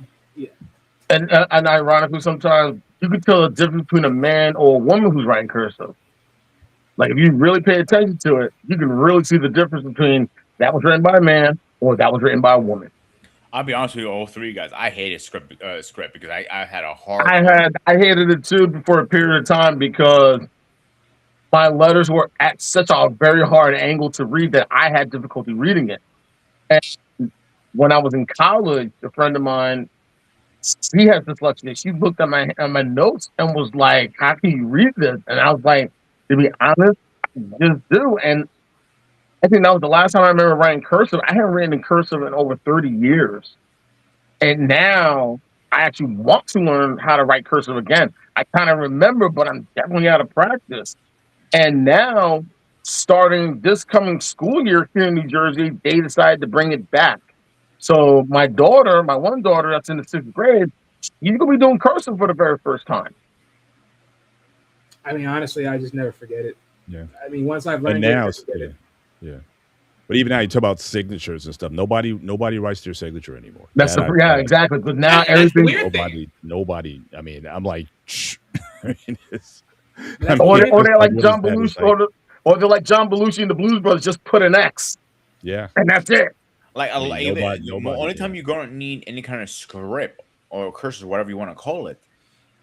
And ironically, sometimes you can tell the difference between a man or a woman who's writing cursive. Like if you really pay attention to it, you can really see the difference between that was written by a man or that was written by a woman. I'll be honest with you, all three guys. I hated script because I had a hard. I hated it too for a period of time because my letters were at such a very hard angle to read that I had difficulty reading it. And when I was in college, a friend of mine, he has dyslexia. She looked at my notes and was like, "How can you read this?" And I was like, "To be honest, I just do." And I think that was the last time I remember writing cursive. I haven't written in cursive in over 30 years. And now I actually want to learn how to write cursive again. I kind of remember, but I'm definitely out of practice. And now, starting this coming school year here in New Jersey, they decided to bring it back. So my one daughter that's in the 6th grade, she's gonna be doing cursive for the very first time. I mean, honestly, I just never forget it. Yeah. I mean, once I've And learned now, it, I forget it. yeah. But even now, you talk about signatures and stuff. Nobody writes their signature anymore. Exactly. Because now That's the everything, weird nobody. I mean, I'm like, I mean, or they're like what John is that? Belushi, It's like, or they're like John Belushi and the Blues Brothers, just put an X, yeah. and that's it. Like, I mean, the nobody, only time yeah. you're gonna need any kind of script or curses, whatever you want to call it,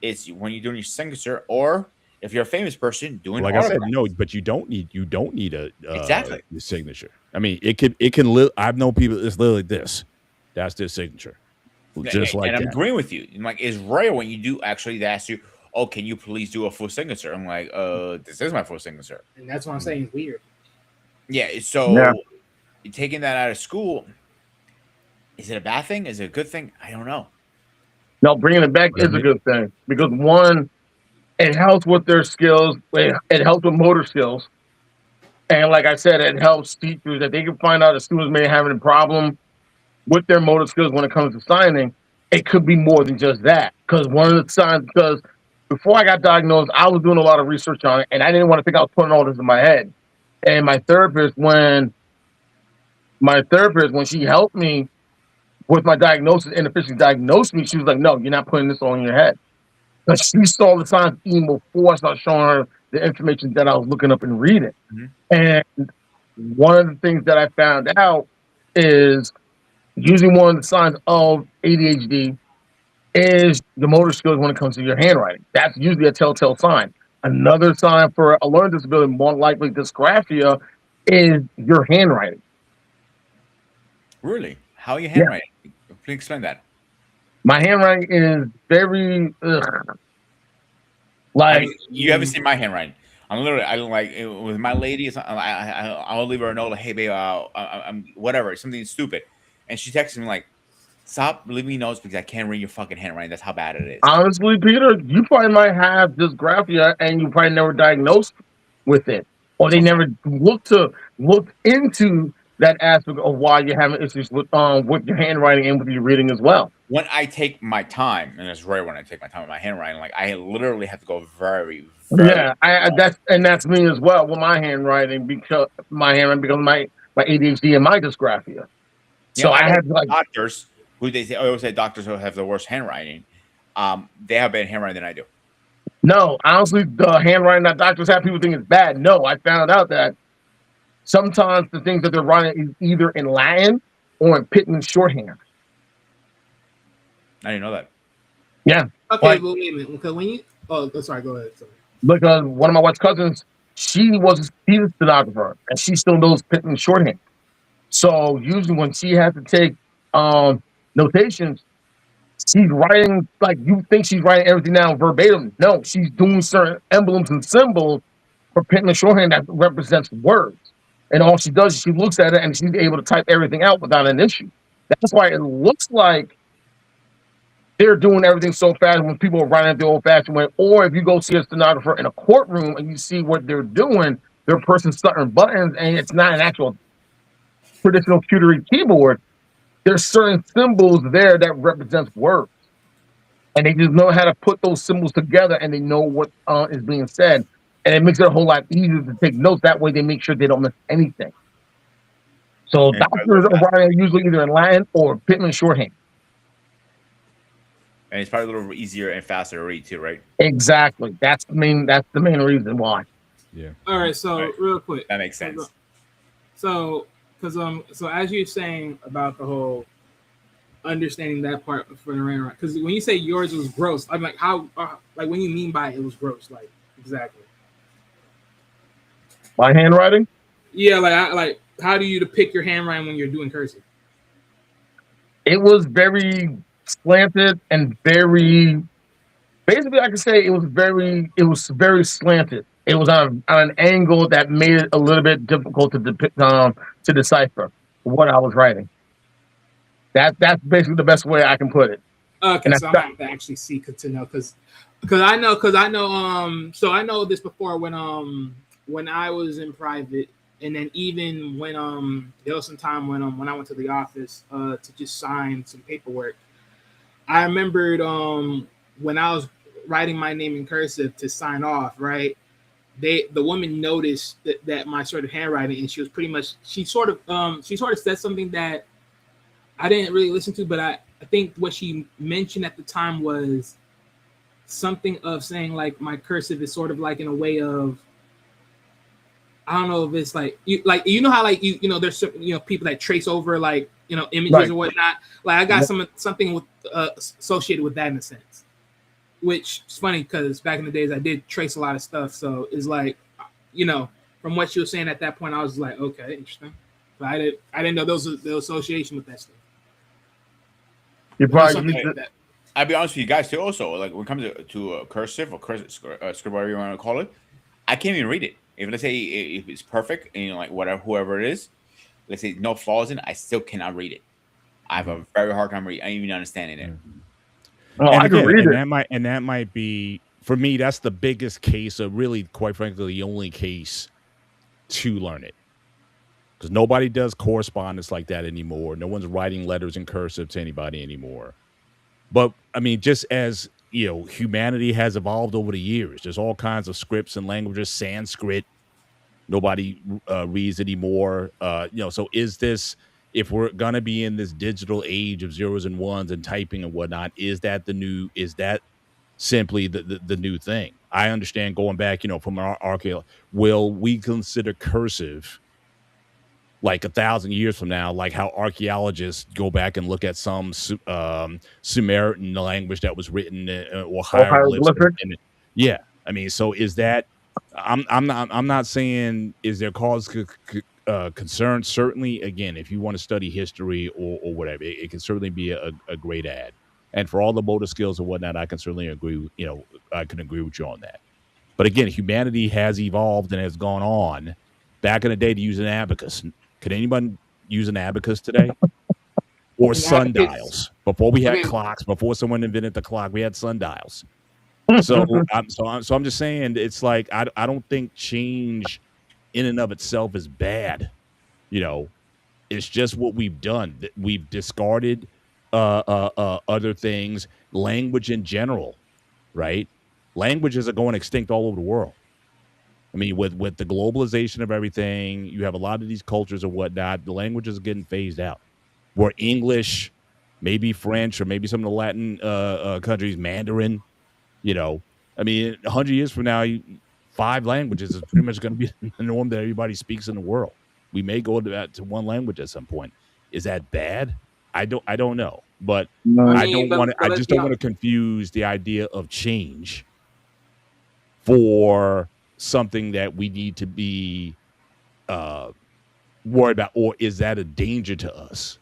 is when you're doing your signature, or if you're a famous person doing. Like I said, no, but you don't need a Exactly. your signature. I mean, it can live. I've known people. It's literally this. That's their signature, just like and I'm that. agreeing with you. I'm like, it's rare when you do actually. They ask you, "Oh, can you please do a full signature?" I'm like, this is my full signature." And that's what I'm saying is weird. Yeah. So Yeah. taking that out of school, is it a bad thing? Is it a good thing? I don't know. No, bringing it back is a good thing because one, it helps with their skills. It helps with motor skills, and like I said, it helps teachers that they can find out if students may have a problem with their motor skills when it comes to signing. It could be more than just that because one of the signs. Because before I got diagnosed, I was doing a lot of research on it, and I didn't want to think I was putting all this in my head. And my therapist, when she helped me with my diagnosis and officially diagnosed me, she was like, "No, you're not putting this all in your head." But she saw the signs even before I started showing her the information that I was looking up and reading. Mhm. And one of the things that I found out is usually one of the signs of ADHD is the motor skills when it comes to your handwriting. That's usually a telltale sign. Another sign for a learning disability, more likely dysgraphia, is your handwriting. Really? How are you handwriting? Can you explain that? My handwriting is very like You haven't seen my handwriting. I'm literally, I don't like with my lady. I'll leave her a note like, "Hey, babe, I'm whatever, something stupid," and she texts me like, "Stop leaving me notes because I can't read your fucking handwriting. That's how bad it is." honestly, Peter, you probably might have dysgraphia and you probably never diagnosed with it, or they never look into that aspect of why you're having issues with your handwriting and with your reading as well. When I take my time, and it's rare when I take my time with my handwriting, like I literally have to go very, very Yeah, that's me as well with my handwriting because my ADHD and my dysgraphia. yeah. So I I know had like doctors who they say, I always say doctors who have the worst handwriting. They have better handwriting than I do. no, honestly, the handwriting that doctors have, people think is bad. No, I found out that sometimes the things that they're writing is either in Latin or in Pitman shorthand. I didn't know that. Yeah, Okay, like but wait a minute. Because when you, oh, sorry, go ahead. Sorry. because one of my wife's cousins, she's a stenographer and she still knows Pitman shorthand. So usually when she has to take um notations, she's writing like you think she's writing everything down verbatim. No, she's doing certain emblems and symbols for pen and shorthand that represents words. And all she does is she looks at it and she's able to type everything out without an issue. That's why it looks like they're doing everything so fast when people are writing it the old fashioned way. Or if you go see a stenographer in a courtroom and you see what they're doing, they're person stuttering buttons and it's not an actual traditional computery keyboard. There's certain symbols there that represents words. And they just know how to put those symbols together and they know what is being said. And it makes it a whole lot easier to take notes. That way they make sure they don't miss anything. So And it's probably a doctors little are fast, writing usually either in Latin or Pitman shorthand. and it's probably a little easier and faster to read too, right? Exactly. That's the main reason why. Yeah. All right, so Right. real quick. That makes sense. So, so as you're saying about the whole understanding that part for the rain, because when you say yours was gross, I'm like, how, like, when you mean by it was gross, like, exactly. My handwriting, Yeah, like, how do you depict your handwriting when you're doing cursive? it was very slanted and very basically I could say it was very slanted. It was on an angle that made it a little bit difficult to depict to decipher what I was writing. That's basically the best way I can put it. Okay, And so I'm gonna have to actually see to know because I know so I know this before when I was in private, and then even when there was some time when I went to the office to just sign some paperwork. I remembered when I was writing my name in cursive to sign off, right? The woman noticed that my sort of handwriting, and she was pretty much she sort of said something that I didn't really listen to, but I think what she mentioned at the time was something of saying like my cursive is sort of like in a way of I don't know if it's like you know how like you know there's certain people that trace over like images Right. or whatnot. Like I got Yep. something with associated with that in a sense, which is funny because back in the days I did trace a lot of stuff. So it's like from what she was saying at that point, I was like, okay, interesting. But I didn't know those was the association with that stuff. You But there's probably something use like it. that. I'll be honest with you guys too. Also, like when it comes to cursive or script, whatever you want to call it, I can't even read it. If let's say if it's perfect, and like whatever whoever it is, let's say no flaws in it, I still cannot read it. I have a very hard time reading, even understanding it. Oh, And I can again, read it. that might be for me. That's the biggest case of really, quite frankly, the only case to learn it because nobody does correspondence like that anymore. No one's writing letters in cursive to anybody anymore. But I mean, just as humanity has evolved over the years. There's all kinds of scripts and languages. Sanskrit, nobody reads anymore. So is this if we're gonna be in this digital age of zeros and ones and typing and whatnot? Is that the new? Is that simply the new thing? I understand going back, from our archaeology. Will we consider cursive like 1,000 years from now, like how archaeologists go back and look at some Sumerian language that was written or Or hieroglyphs, hieroglyphics. yeah, I mean, so is that? I'm not saying is there cause concern, certainly, again, if you want to study history or whatever, it can certainly be a great ad. And for all the motor skills and whatnot, I can certainly agree. I can agree with you on that. But again, humanity has evolved and has gone on. Back in the day, to use an abacus, could anyone use an abacus today? Or An abacus. sundials? Before we I had mean, clocks, before someone invented the clock, we had sundials. So I'm just saying, it's like I don't think change in and of itself is bad. You know, it's just what we've done. We've discarded other things, language in general, right? Languages are going extinct all over the world. I mean, with the globalization of everything, you have a lot of these cultures and whatnot. The languages are getting phased out. Where English, maybe French, or maybe some of the Latin countries, Mandarin. You know, I mean, 100 years from now, 5 languages is pretty much going to be the norm that everybody speaks in the world. We may go to one language at some point. Is that bad? I don't know, but I No. I mean, don't want to. but I let's just be don't want to honest. confuse the idea of change for something that we need to be uh, worried about, or is that a danger to us?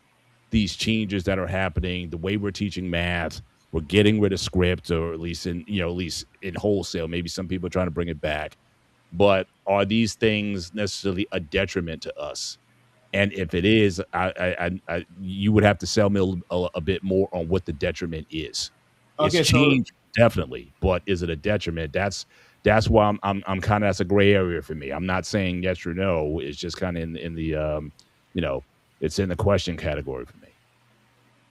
These changes that are happening, the way we're teaching math, we're getting rid of script, or at least in wholesale. Maybe some people are trying to bring it back, but are these things necessarily a detriment to us? And if it is, you would have to sell me a bit more on what the detriment is. It's Okay, so change, definitely, but is it a detriment? That's why I'm kind of, that's a gray area for me. I'm not saying yes or no. It's just kind of in the you know, it's in the question category for me.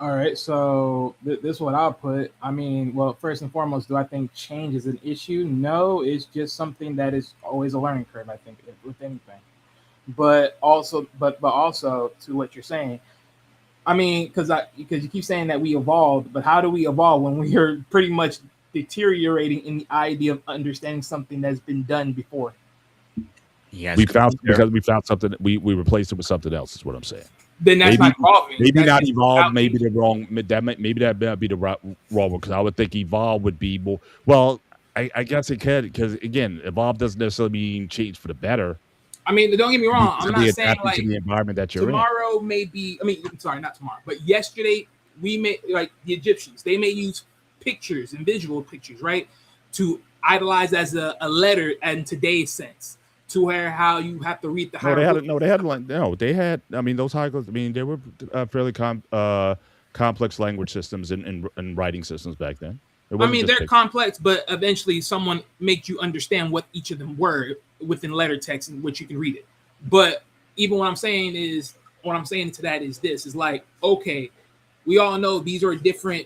all right, so this is what I'll put. I mean, well, first and foremost, do I think change is an issue? No, it's just something that is always a learning curve. I think with anything, but also to what you're saying. I mean, because you keep saying that we evolved, but how do we evolve when we are pretty much deteriorating in the idea of understanding something that's been done before? He has a We good found point there. because we found something. We replaced it with something else. Is what I'm saying. Then that's Maybe not evolving. maybe That's not just evolve. Maybe the outdated. wrong. Maybe that might be the wrong one, because I would think evolve would be more. Well, I guess it could, because again, evolve doesn't necessarily mean change for the better. I mean, don't get me Could be wrong. I'm simply not saying adapting to like the environment that you're in. tomorrow may be. I mean, sorry, not tomorrow, but yesterday we may like the Egyptians. They may use pictures and visual pictures, right, to idolize as a letter in today's sense, to where how you have to read the No, they had hieroglyphics. no, they had like no, they had. I mean, those hieroglyphs. I mean, they were fairly complex language systems and writing systems back then. It I wasn't mean, just they're pictures. complex, but eventually someone makes you understand what each of them were within letter text in which you can read it. But even what I'm saying to that is this is like, okay, we all know these are different,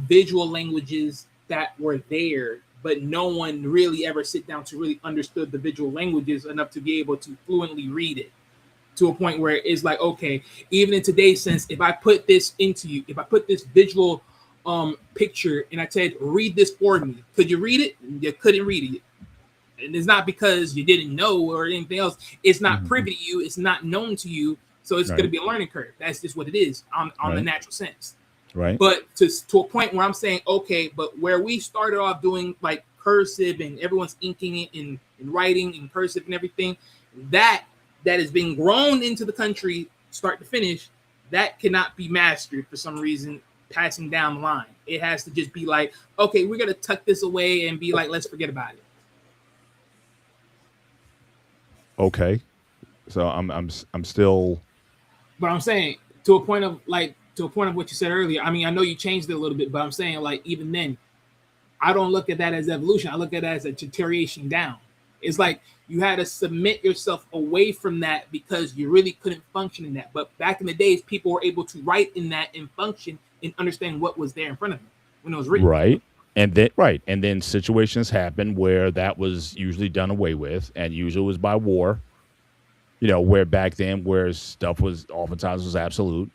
visual languages that were there, but no one really ever sit down to really understood the visual languages enough to be able to fluently read it to a point where it's like, okay, even in today's sense, if I put this into you, if I put this visual picture and I said, read this for me, could you read it? You couldn't read it. And it's not because you didn't know or anything else. It's not Mhm. privy to you, it's not known to you. So it's going to Right, be a learning curve. That's just what it is on the right, natural sense. right. But to a point where I'm saying, okay, but where we started off doing like cursive and everyone's inking it in writing in cursive and everything, that that is being grown into the country, start to finish, that cannot be mastered for some reason, passing down the line. It has to just be like, okay, we're gonna tuck this away and be like, let's forget about it. Okay. So I'm still But I'm saying to a point of what you said earlier. I mean, I know you changed it a little bit, but I'm saying like even then, I don't look at that as evolution. I look at it as a deterioration down. It's like you had to submit yourself away from that because you really couldn't function in that. But back in the days, people were able to write in that and function and understand what was there in front of them when it was written. right. And then situations happen where that was usually done away with, and usually was by war. Where back then, where stuff was oftentimes was absolute,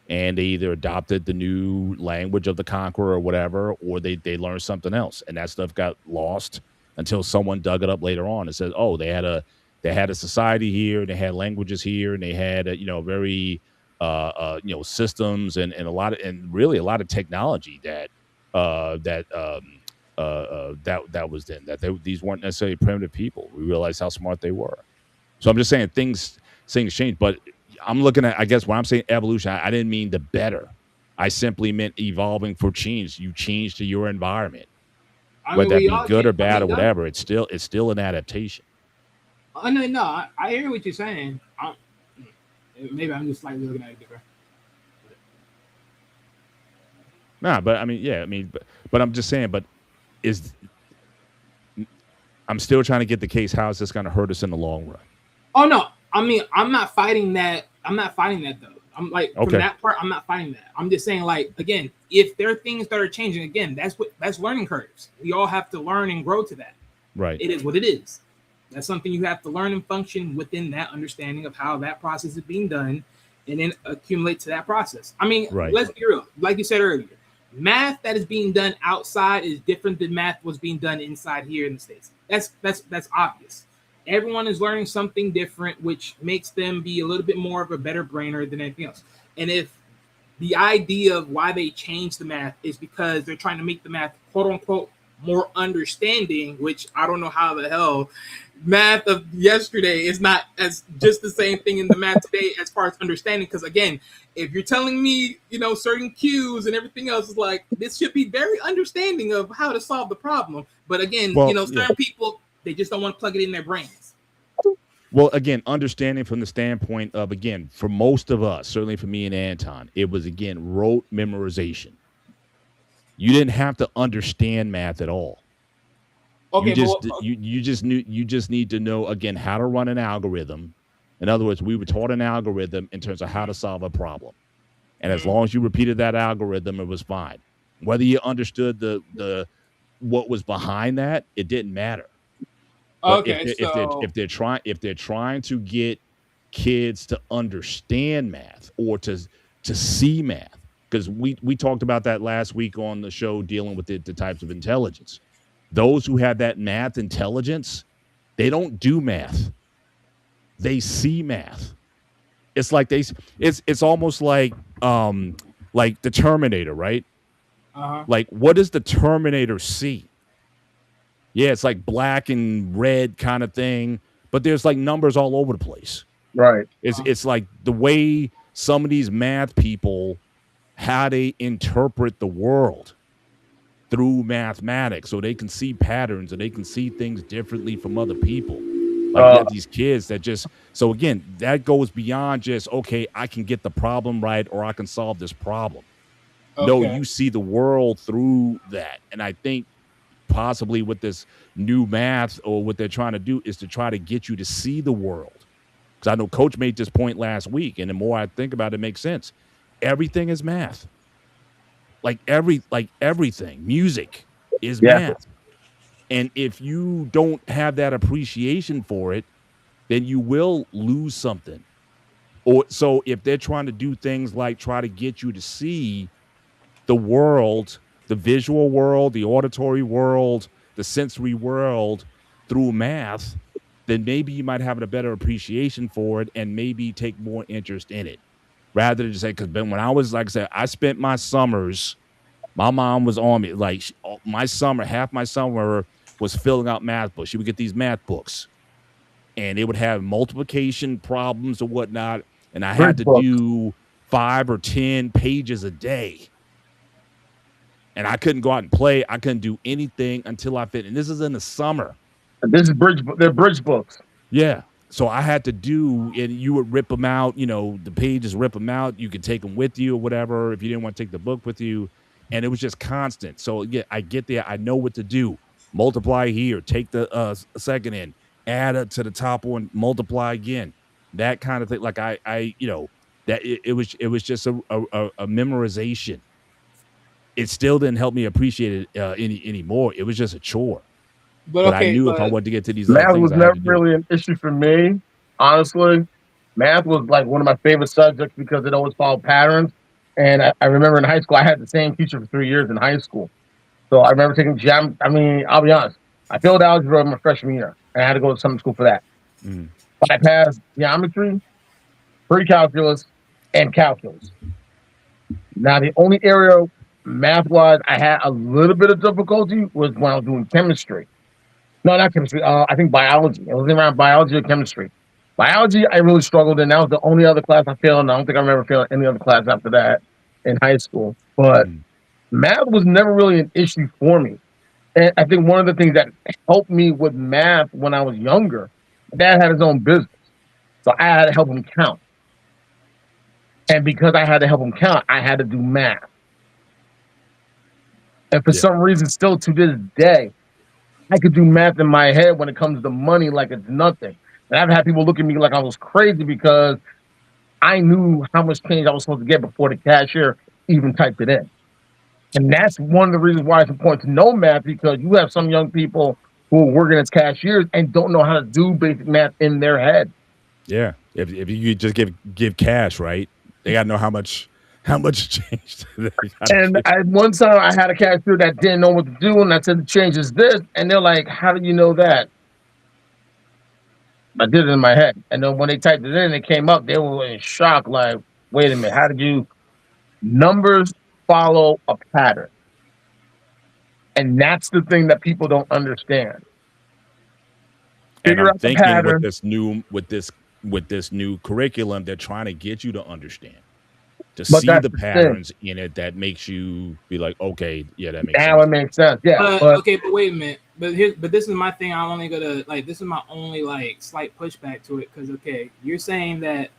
and they either adopted the new language of the conqueror or whatever, or they learned something else, and that stuff got lost until someone dug it up later on and said, "Oh, they had a society here, and they had languages here, and they had very systems and really a lot of technology that was then, these weren't necessarily primitive people. We realized how smart they were." So I'm just saying, things things change. But I'm looking at, I guess when I'm saying evolution, I didn't mean the better. I simply meant evolving for change. You change to your environment, I whether mean, that we be all good or change. I bad or mean, whatever. It's still an adaptation. no, I hear what you're saying. Maybe I'm just slightly looking at it different. Nah, but I mean, yeah, I mean, but I'm just saying, but is I'm still trying to get the case. How is this going to hurt us in the long run? Oh no, I mean, I'm not fighting that. I'm not fighting that though. I'm like from Okay. that part, I'm not fighting that. I'm just saying, like, again, if there are things that are changing, again, that's learning curves. We all have to learn and grow to that. Right. It is what it is. That's something you have to learn and function within that understanding of how that process is being done, and then accumulate to that process. I mean, Right. let's be real. Like you said earlier, math that is being done outside is different than math was being done inside here in the States. That's obvious. Everyone is learning something different, which makes them be a little bit more of a better brainer than anything else. And if the idea of why they changed the math is because they're trying to make the math, quote unquote, more understanding, which I don't know how the hell math of yesterday is not as just the same thing in the math today as far as understanding. Because again, if you're telling me, certain cues and everything else, is like, this should be very understanding of how to solve the problem. But again, Well, certain people, they just don't want to plug it in their brains. Well, again, understanding from the standpoint of, again, for most of us, certainly for me and Anton, it was, again, rote memorization. You didn't have to understand math at all. Okay, you just need to know, again, how to run an algorithm. In other words, we were taught an algorithm in terms of how to solve a problem. And as long as you repeated that algorithm, it was fine. Whether you understood the what was behind that, it didn't matter. But okay, if they're trying to get kids to understand math or to see math, because we talked about that last week on the show dealing with the types of intelligence. Those who have that math intelligence, they don't do math. They see math. It's like it's almost like the Terminator, right? Like, what does the Terminator see? Yeah, it's like black and red kind of thing, but there's like numbers all over the place. Right. It's like the way some of these math people, how they interpret the world through mathematics, so they can see patterns and they can see things differently from other people. Like, you have these kids that just, so again, that goes beyond just, okay, I can get the problem right or I can solve this problem. Okay. No, you see the world through that. And I think possibly with this new math, or what they're trying to do, is to try to get you to see the world. Because I know Coach made this point last week, and the more I think about it, it makes sense. Everything is math. Like everything. Music is math. And if you don't have that appreciation for it, then you will lose something. Or so if they're trying to do things like try to get you to see the world, the visual world, the auditory world, the sensory world through math, then maybe you might have a better appreciation for it and maybe take more interest in it. Rather than just say, because when I was, like I said, I spent my summers, my mom was on me. Like, half my summer was filling out math books. She would get these math books, and it would have multiplication problems or whatnot, and I had to do 5 or 10 pages a day. And I couldn't go out and play. I couldn't do anything until I finished. And this is in the summer. And this is they're bridge books. Yeah. So I had to do, and you would rip them out, the pages, rip them out. You could take them with you or whatever if you didn't want to take the book with you. And it was just constant. So yeah, I get there. I know what to do. Multiply here. Take the second in. Add it to the top one. Multiply again. That kind of thing. Like that it was just a memorization. It still didn't help me appreciate it anymore. It was just a chore. But I knew if I wanted to get to these other math things, was never really an issue for me. Honestly, math was like one of my favorite subjects because it always followed patterns. And I remember in high school, I had the same teacher for 3 years in high school. So I remember taking geometry. I mean, I'll be honest. I failed algebra my freshman year, and I had to go to summer school for that. But I passed geometry, pre-calculus, and calculus. Now, the only area math-wise I had a little bit of difficulty was when I was doing chemistry. No, not chemistry. I think biology. It was around biology or chemistry. Biology, I really struggled in. That was the only other class I failed, and I don't think I remember failing any other class after that in high school. But Mm. math was never really an issue for me. And I think one of the things that helped me with math when I was younger, my dad had his own business. So I had to help him count. And because I had to help him count, I had to do math. And for Yeah. some reason, still to this day, I could do math in my head when it comes to money like it's nothing. And I've had people look at me like I was crazy because I knew how much change I was supposed to get before the cashier even typed it in. And that's one of the reasons why it's important to know math, because you have some young people who are working as cashiers and don't know how to do basic math in their head. Yeah. If you just give cash, right? They gotta know how much change they gotta And give. at one time, I had a cashier that didn't know what to do, and I said, the change is this. And they're like, how do you know that? I did it in my head. And then when they typed it in, it came up, they were in shock, like, wait a minute, how did you? Numbers follow a pattern. And that's the thing that people don't understand. And Figure I'm out the thinking pattern, with this new curriculum, they're trying to get you to understand, to but see that's the the thing. patterns in it that makes you be like, okay, yeah, that makes Now sense. it makes sense. Yeah. But But okay, but wait a minute. But this is my thing. I'm only gonna like this is my only like slight pushback to it because okay, you're saying that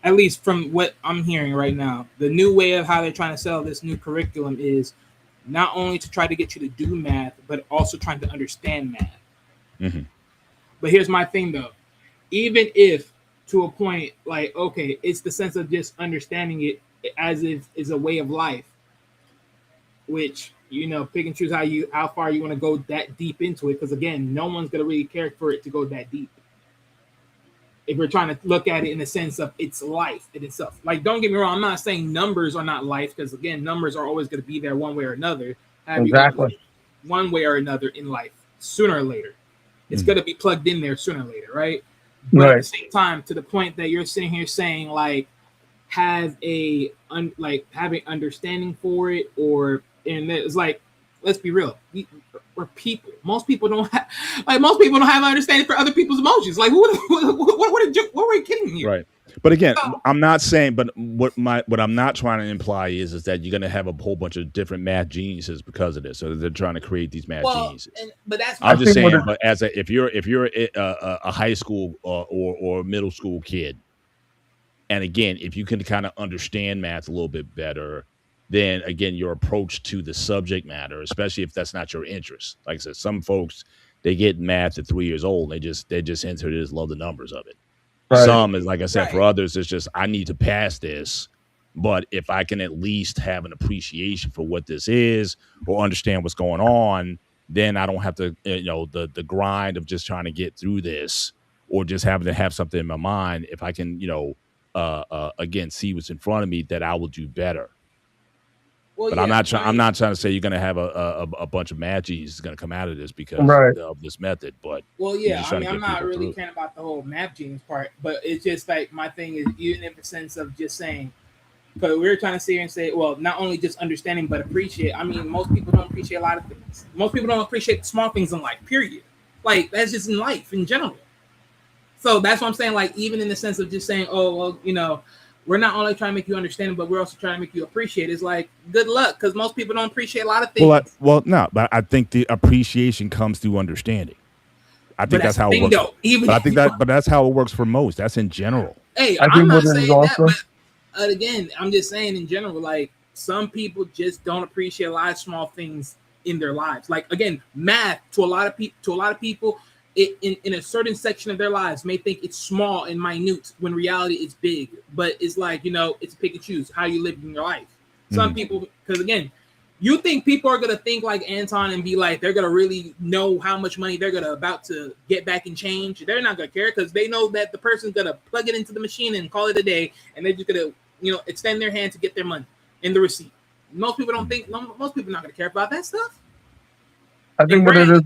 at least from what I'm hearing right now, the new way of how they're trying to sell this new curriculum is not only to try to get you to do math, but also trying to understand math. Mhm. But here's my thing though. Even if to a point like okay, it's the sense of just understanding it as if it's a way of life, which pick and choose how far you want to go that deep into it. Because again, no one's gonna really care for it to go that deep. If we're trying to look at it in the sense of its life in itself, like don't get me wrong, I'm not saying numbers are not life because again, numbers are always going to be there one way or another. exactly. One way or another in life, sooner or later, it's Mhm. going to be plugged in there sooner or later, right? But at the Right. same time, to the point that you're sitting here saying like having understanding for it, or and it's like let's be real, we're people. Most people don't have understanding for other people's emotions. Like what are we kidding here? Right. But again, So, I'm not saying, but what I'm not trying to imply is that you're gonna have a whole bunch of different math geniuses because of this. So they're trying to create these math geniuses. but that's I'm I just think what saying, it, but if you're a high school or middle school kid, and again, if you can kind of understand math a little bit better, then again, your approach to the subject matter, especially if that's not your interest. Like I said, some folks they get math at 3 years old. They just enter it, just love the numbers of it. right. Some is like I said, for right. others, it's just I need to pass this. But if I can at least have an appreciation for what this is or understand what's going on, then I don't have to, the grind of just trying to get through this or just having to have something in my mind. If I can, again, see what's in front of me, that I will do better. Well, But yeah, I'm not trying to say you're going to have a bunch of mad geniuses going to come out of this because Right. of this method. But well, you're yeah. just I trying mean, to I'm get not people really through. caring about the whole math genius part, but it's just like my thing is even in the sense of just saying, because we were trying to sit here and say, well, not only just understanding but appreciate. I mean, most people don't appreciate a lot of things. Most people don't appreciate the small things in life. Period. Like that's just in life in general. So that's what I'm saying. Like even in the sense of just saying, oh well, we're not only trying to make you understand, but we're also trying to make you appreciate. It's like good luck because most people don't appreciate a lot of things. No, but I think the appreciation comes through understanding. I But think that's that's how the it thing, works. though. Even But I think but that's how it works for most. That's in general. hey, I I'm think what not it is saying that, also, but again, I'm just saying in general, like some people just don't appreciate a lot of small things in their lives. Like again, math to a lot of people, in a certain section of their lives may think it's small and minute when reality it's big. But it's like it's pick and choose how you live in your life. Some Mhm. people, because again, you think people are gonna think like Anton and be like they're gonna really know how much money they're gonna about to get back in change. They're not gonna care because they know that the person's gonna plug it into the machine and call it a day, and they're just gonna extend their hand to get their money in the receipt. Most people don't think. Most people are not gonna care about that stuff. I And think what it is,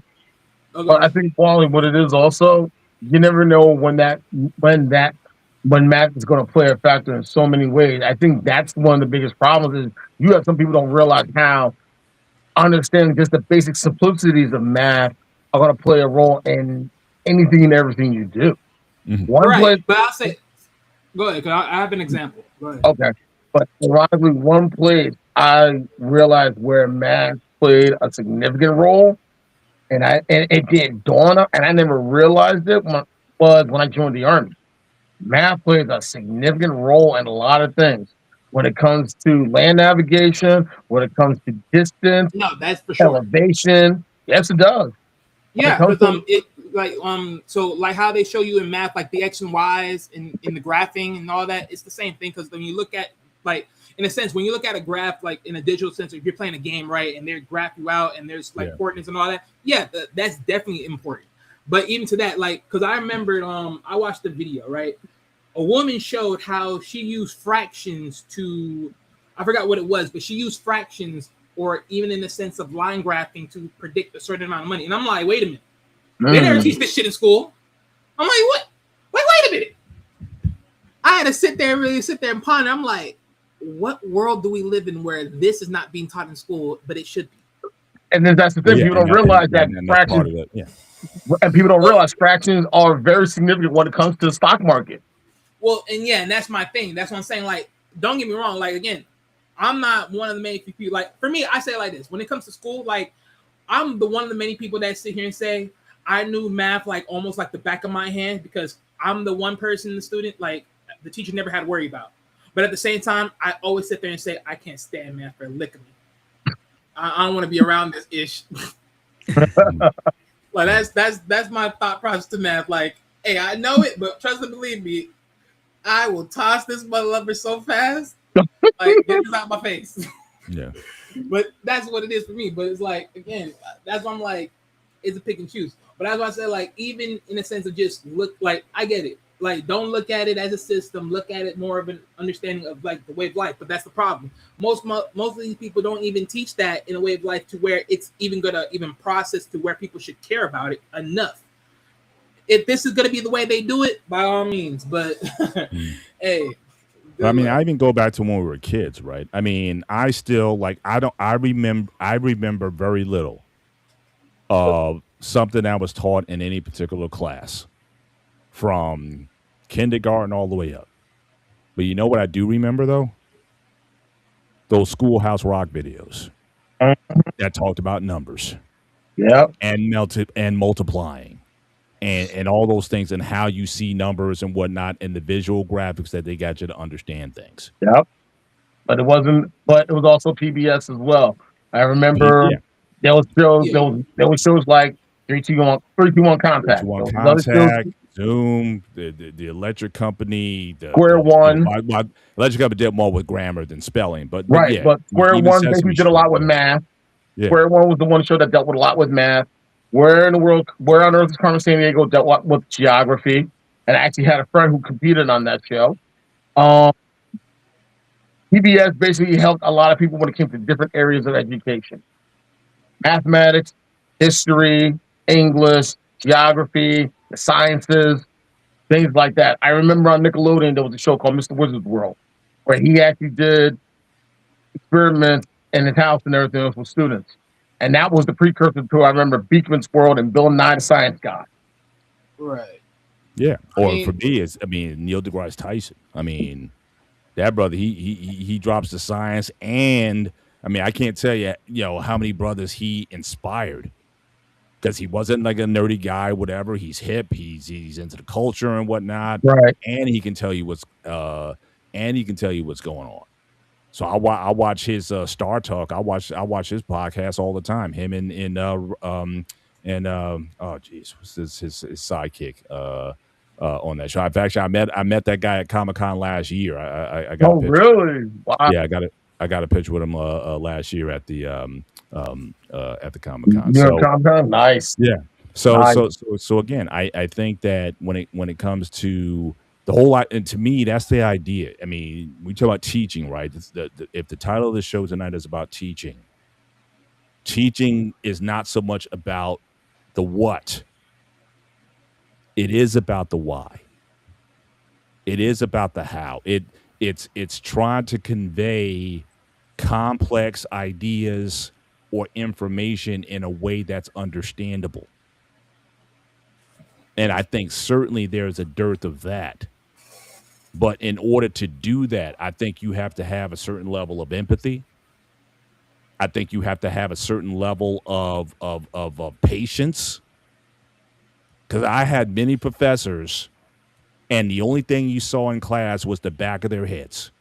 oh, I think Wally, what it is also, you never know when math is going to play a factor in so many ways. I think that's one of the biggest problems is you have some people don't realize how understanding just the basic simplicities of math are going to play a role in anything and everything you do. One Right, place, but I'll say, go ahead. 'Cause I have an example. Go ahead. okay. But ironically, one place I realized where math played a significant role, and it did dawn up, and I never realized it was when I joined the army. Math plays a significant role in a lot of things when it comes to land navigation, when it comes to distance, No, that's for sure. elevation. Yes, it does. When it Yeah, comes because to it like so like how they show you in math, like the X and Y's in the graphing and all that, it's the same thing. Because when you look at like in a sense, when you look at a graph, like in a digital sense, if you're playing a game, right, and they graph you out and there's like Yeah. coordinates and all that, yeah, that's definitely important. But even to that, like, because I remembered, I watched the video, right? A woman showed how she used fractions to, I forgot what it was, but she used fractions or even in the sense of line graphing to predict a certain amount of money. And I'm like, wait a minute, they never teach this shit in school. I'm like, what? Wait a minute. I had to sit there and really sit there and ponder. I'm like, what world do we live in where this is not being taught in school, but it should be? and then that's the Well, thing. yeah, People don't realize that and that's part fractions, of it. Yeah. and people don't Well, realize fractions are very significant when it comes to the stock market. well, and yeah, and that's my thing. That's what I'm saying. Like, don't get me wrong. Like, again, I'm not one of the many people. Like, for me, I say it like this: when it comes to school, like, I'm the one of the many people that sit here and say I knew math like almost like the back of my hand because I'm the one person, the student, like the teacher never had to worry about. But at the same time, I always sit there and say I can't stand math for a lick of me. I don't want to be around this ish. Like that's my thought process to math. Like, hey, I know it, but trust and believe me, I will toss this mother lover so fast. Like, get this out my face. Yeah. But that's what it is for me. But it's like, again, that's why I'm like, it's a pick and choose. But that's why I said, like, even in a sense of just look, like, I get it. Like, don't look at it as a system. Look at it more of an understanding of like the way of life. But that's the problem. Most of these people don't even teach that in a way of life to where it's even gonna even process to where people should care about it enough. If this is gonna be the way they do it, by all means. But hey, But I good mean, luck. I even go back to when we were kids, right? I mean, I still like I remember very little of something that was taught in any particular class from kindergarten all the way up. But you know what I do remember though? Those Schoolhouse Rock videos that talked about numbers Yep, and melted and multiplying and all those things and how you see numbers and whatnot and the visual graphics that they got you to understand things. yep. But it wasn't. But it was also PBS as well. I remember Yeah. Yeah. there was shows like 3, 2, 1 3, contact. 2, 1 There was another show, contact, Zoom, the electric company, Square One. electric company did more with grammar than spelling, but Right, yeah, but Square even One basically Sesame did a Street, lot with math. yeah, Square One was the one show that dealt with a lot with math. Where on Earth is Carmen San Diego dealt with geography, and I actually had a friend who competed on that show. Um, PBS basically helped a lot of people when it came to different areas of education: mathematics, history, English, geography, the sciences, things like that. I remember on Nickelodeon there was a show called Mr. Wizard's World, where he actually did experiments in his house and everything else with students. And that was the precursor to, I remember, Beekman's World and Bill Nye the Science Guy. Right. yeah. I Or for mean, me, it's Neil deGrasse Tyson. I mean, that brother, he drops the science, and I mean, I can't tell you, how many brothers he inspired because he wasn't like a nerdy guy, whatever. He's hip, he's into the culture and whatnot, Right. and he can tell you what's going on. So I watch his Star Talk. I watch his podcast all the time. Him oh geez, what's his sidekick on that show. In fact, I met that guy at Comic-Con last year. I got a Oh, picture. really? Wow. Yeah, I got a picture with him last year at the Comic-Con. New York So Comic Con? Nice. yeah. Nice. So again, I think that when it comes to the whole lot, and to me, that's the idea. I mean, we talk about teaching, right? If the title of the show tonight is about teaching, teaching is not so much about the what. It is about the why. It is about the how. It's trying to convey complex ideas or information in a way that's understandable. And I think certainly there's a dearth of that. But in order to do that, I think you have to have a certain level of empathy. I think you have to have a certain level of patience. Because I had many professors, and the only thing you saw in class was the back of their heads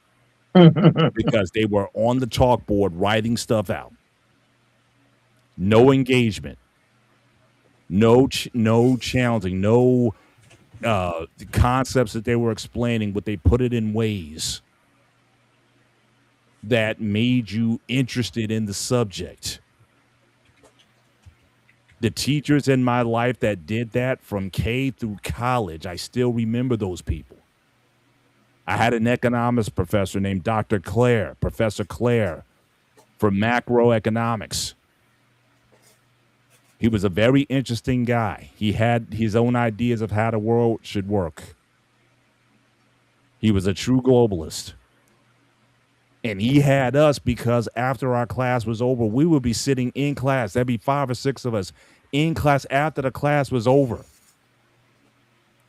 because they were on the chalkboard writing stuff out. No engagement, no challenging, no the concepts that they were explaining, but they put it in ways that made you interested in the subject. The teachers in my life that did that from K through college, I still remember those people. I had an economics professor named Dr. Claire, Professor Claire, for macroeconomics. He was a very interesting guy. He had his own ideas of how the world should work. He was a true globalist. And he had us because after our class was over, we would be sitting in class. There'd be 5 or 6 of us in class after the class was over.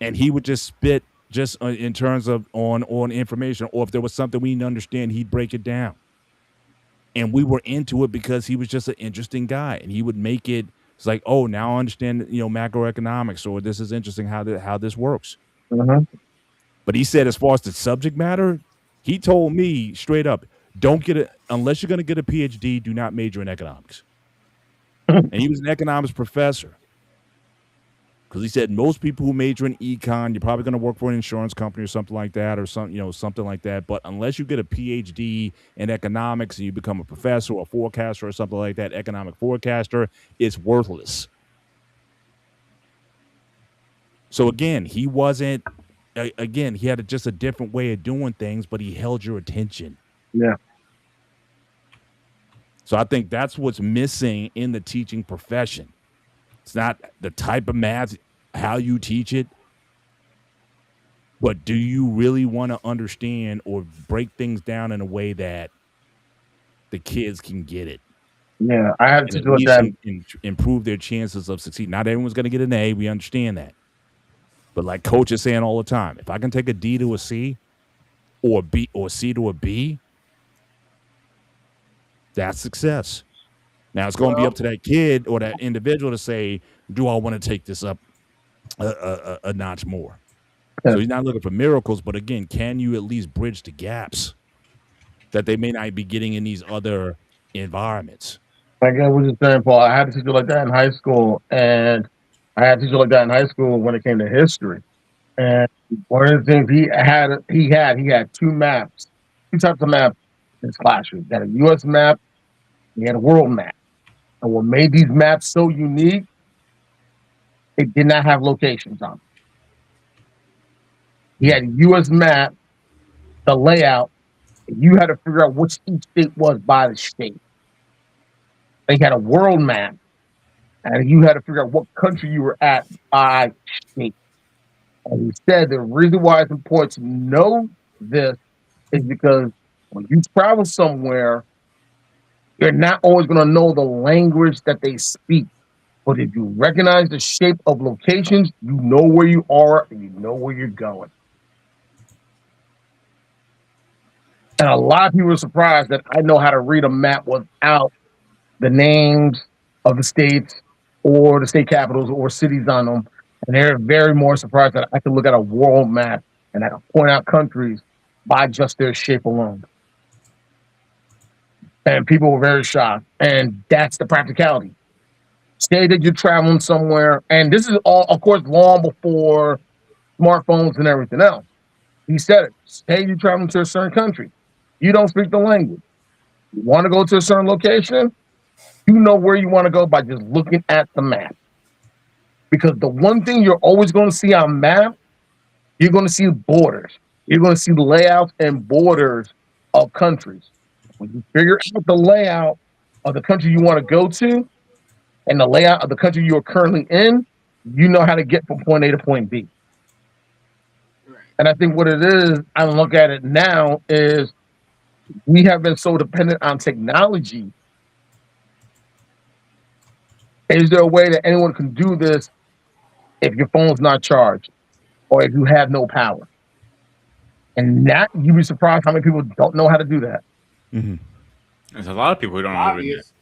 And he would just spit just in terms of on information, or if there was something we didn't understand, he'd break it down. And we were into it because he was just an interesting guy, and he would make it. It's like, oh, now I understand, macroeconomics, or this is interesting how this works. Mhm. But he said, as far as the subject matter, he told me straight up, don't get it unless you're going to get a PhD. Do not major in economics. And he was an economics professor. Because he said most people who major in econ, you're probably going to work for an insurance company or something like that, or something like that. But unless you get a PhD in economics and you become a professor or a forecaster or something like that, economic forecaster, it's worthless. So again, he wasn't. Again, he had just a different way of doing things, but he held your attention. Yeah. So I think that's what's missing in the teaching profession. It's not the type of math, how you teach it, but do you really want to understand or break things down in a way that the kids can get it Yeah. I had and to at do with least that. improve their chances of succeeding? Not everyone's going to get an A. We understand that. But like Coach is saying all the time, if I can take a D to a C or a B or C to a B, that's success. Now it's going to be up to that kid or that individual to say, do I want to take this up a notch more? Yeah. So he's not looking for miracles, but again, can you at least bridge the gaps that they may not be getting in these other environments? Like I was just saying, Paul, I had a teacher like that in high school, and I had a teacher like that in high school when it came to history. And one of the things he had 2 maps, 2 types of maps in his classroom. He had a U.S. map, he had a world map. And what made these maps so unique, they did not have locations on them. He had a U.S. map, the layout, and you had to figure out which each state was by the state. They had a world map, and you had to figure out what country you were at by state. And he said the reason why it's important to know this is because when you travel somewhere, you're not always going to know the language that they speak. But if you recognize the shape of locations, you know where you are and you know where you're going. And a lot of people are surprised that I know how to read a map without the names of the states or the state capitals or cities on them. And they're very more surprised that I can look at a world map and I can point out countries by just their shape alone. And people were very shocked. And that's the practicality. Say that you're traveling somewhere, and this is all, of course, long before smartphones and everything else. He said it. Say you're traveling to a certain country. You don't speak the language. You want to go to a certain location, you know where you want to go by just looking at the map. Because the one thing you're always going to see on map, you're going to see borders. You're going to see layouts and borders of countries. When you figure out the layout of the country you want to go to and the layout of the country you are currently in, you know how to get from point A to point B. Right. And I think what it is, I look at it now, is we have been so dependent on technology. Is there a way that anyone can do this if your phone's not charged or if you have no power. And that, you'd be surprised how many people don't know how to do that. Mm-hmm. There's a lot of people who don't know how to do that. Obvious.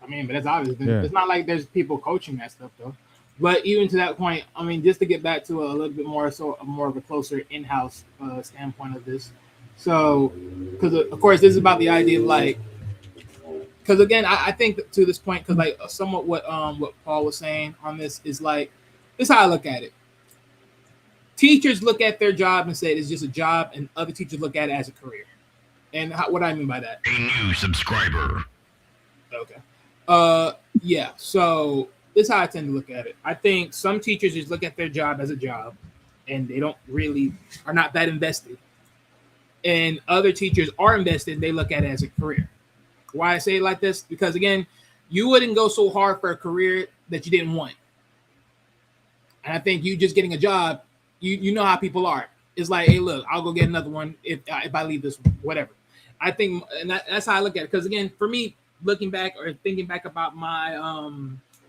I mean, but it's obvious. Yeah. It's not like there's people coaching that stuff though. But even to that point, I mean, just to get back to a little bit more, so more of a closer in-house standpoint of this. So, because of course, this is about the idea of like, because again, I think that to this point, because like somewhat what Paul was saying on this is like, this is how I look at it. Teachers look at their job and say it's just a job, and other teachers look at it as a career. And what I mean by that? A new subscriber. Okay. Yeah. So this is how I tend to look at it. I think some teachers just look at their job as a job, and they don't really are not that invested. And other teachers are invested, and they look at it as a career. Why I say it like this? Because again, you wouldn't go so hard for a career that you didn't want. And I think you just getting a job, you know how people are. It's like, hey, look, I'll go get another one if I leave this one, whatever. I think, and that's how I look at it. Because again, for me, looking back or thinking back about my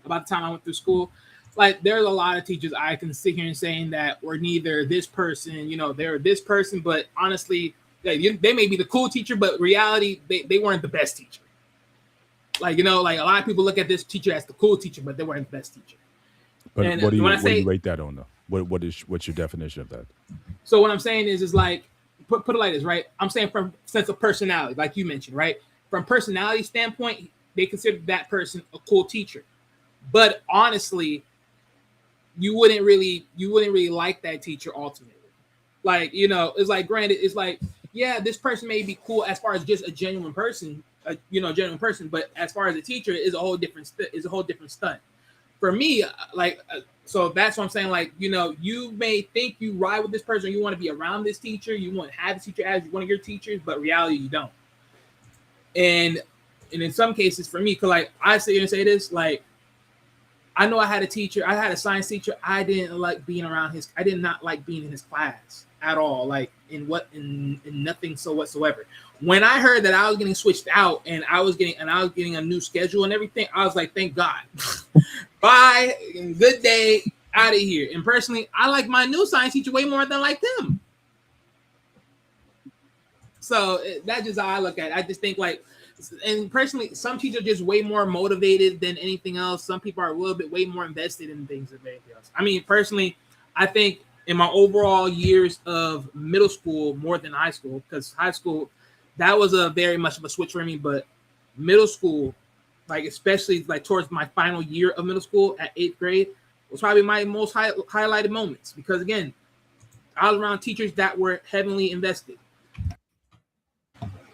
about the time I went through school, like there's a lot of teachers I can sit here and saying that were neither this person, they're this person, but honestly, they may be the cool teacher, but reality, they weren't the best teacher. Like, like a lot of people look at this teacher as the cool teacher, but they weren't the best teacher. But And what do you when I rate that on though? What's your definition of that? So what I'm saying is like, put it like this, right? I'm saying from sense of personality, like you mentioned, right? From personality standpoint, they consider that person a cool teacher. But honestly, you wouldn't really like that teacher ultimately. Like, it's like, granted, it's like, yeah, this person may be cool as far as just a genuine person, but as far as a teacher is a whole different stunt. For me, so that's what I'm saying. Like, you may think you ride with this person, you want to be around this teacher, you want to have this teacher as one of your teachers, but reality, you don't. And in some cases, for me, because like I sit here and say this, like I know I had a science teacher. I didn't like being around I did not like being in his class at all. Like in nothing so whatsoever. When I heard that I was getting switched out and I was getting a new schedule and everything, I was like, thank God. Bye. Good day. Out of here. And personally, I like my new science teacher way more than I like them. So that's just how I look at it. I just think like, and personally, some teachers are just way more motivated than anything else. Some people are a little bit way more invested in things than anything else. I mean, personally, I think in my overall years of middle school, more than high school, because high school, that was a very much of a switch for me. But middle school, like especially like towards my final year of middle school at 8th grade, was probably my most highlighted moments. Because again, I was around teachers that were heavily invested.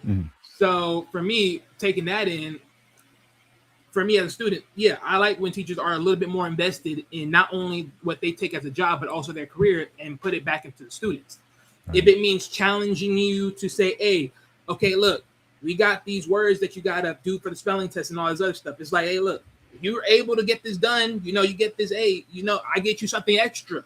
Mm. So for me, taking that in, for me as a student, yeah, I like when teachers are a little bit more invested in not only what they take as a job, but also their career and put it back into the students. Right. If it means challenging you to say, hey, okay, look, we got these words that you got to do for the spelling test and all this other stuff. It's like, hey, look, if you're able to get this done, you get this A, I get you something extra.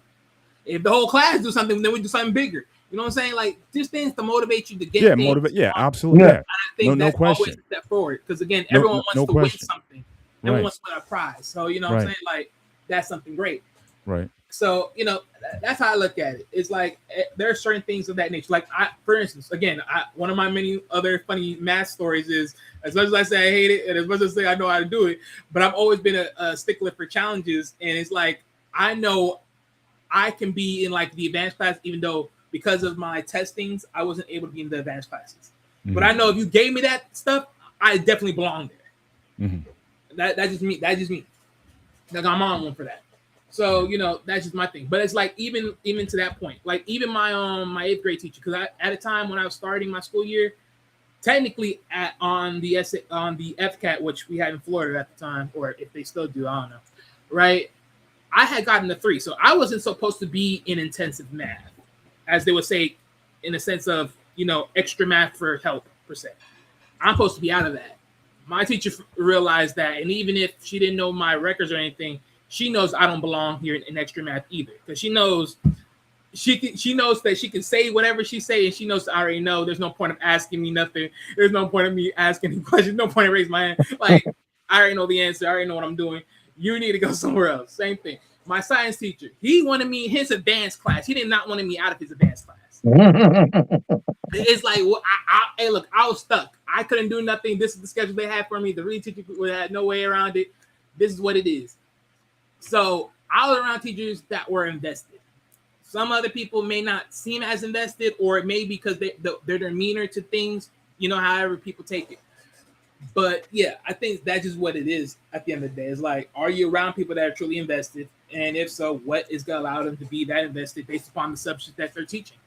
If the whole class do something, then we do something bigger. You know what I'm saying? Like just things to motivate you to get. Yeah, motivate. Yeah, absolutely. Yeah. I think that's question. Always a step forward because again, everyone wants to win something. Everyone wants to win a prize. So what I'm saying, like that's something great. Right. So that's how I look at it. It's like there are certain things of that nature. Like for instance, again, one of my many other funny math stories is as much as I say I hate it, and as much as I say I know how to do it, but I've always been a stickler for challenges. And it's like I know I can be in like the advanced class, even though because of my testings, I wasn't able to be in the advanced classes. Mm-hmm. But I know if you gave me that stuff, I definitely belong there. Mm-hmm. That's just me. That's just me. Like I'm on one for that. So that's just my thing. But it's like even to that point, like even my my 8th grade teacher, because at a time when I was starting my school year, technically on the FCAT, which we had in Florida at the time, or if they still do, I don't know, right? I had gotten a 3, so I wasn't supposed to be in intensive math, as they would say, in a sense of, extra math for help, per se. I'm supposed to be out of that. My teacher realized that, and even if she didn't know my records or anything, she knows I don't belong here in extra math either. Because she knows that she can say whatever she say, and she knows I already know. There's no point of asking me nothing. There's no point of me asking any questions. No point of raising my hand. Like, I already know the answer. I already know what I'm doing. You need to go somewhere else. Same thing. My science teacher, he wanted me in his advanced class. He did not want me out of his advanced class. It's like, well, hey, look, I was stuck. I couldn't do nothing. This is the schedule they had for me. The read teacher had no way around it. This is what it is. So I was around teachers that were invested. Some other people may not seem as invested, or it may be because they're demeanor to things, however people take it. But yeah, I think that's just what it is at the end of the day. It's like, are you around people that are truly invested? And if so, what is going to allow them to be that invested based upon the subject that they're teaching?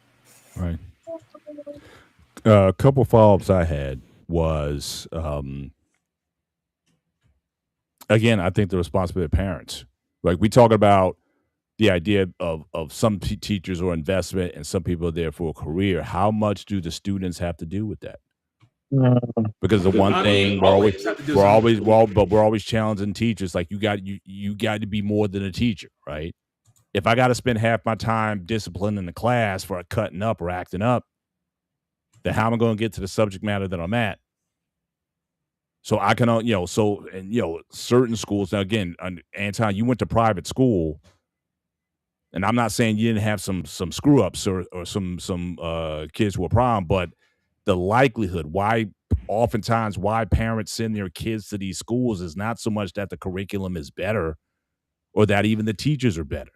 Right. A couple follow-ups I had was, again, I think the responsibility of parents. Like, we talk about the idea of some teachers or investment and some people are there for a career. How much do the students have to do with that? Because the one thing we're always challenging teachers. Like, you got to be more than a teacher, right? If I got to spend half my time disciplining the class for cutting up or acting up, then how am I going to get to the subject matter that I'm at? So I can, certain schools. Now, again, Anton, you went to private school, and I'm not saying you didn't have some screw ups or some kids who were problem, but the likelihood why parents send their kids to these schools is not so much that the curriculum is better or that even the teachers are better,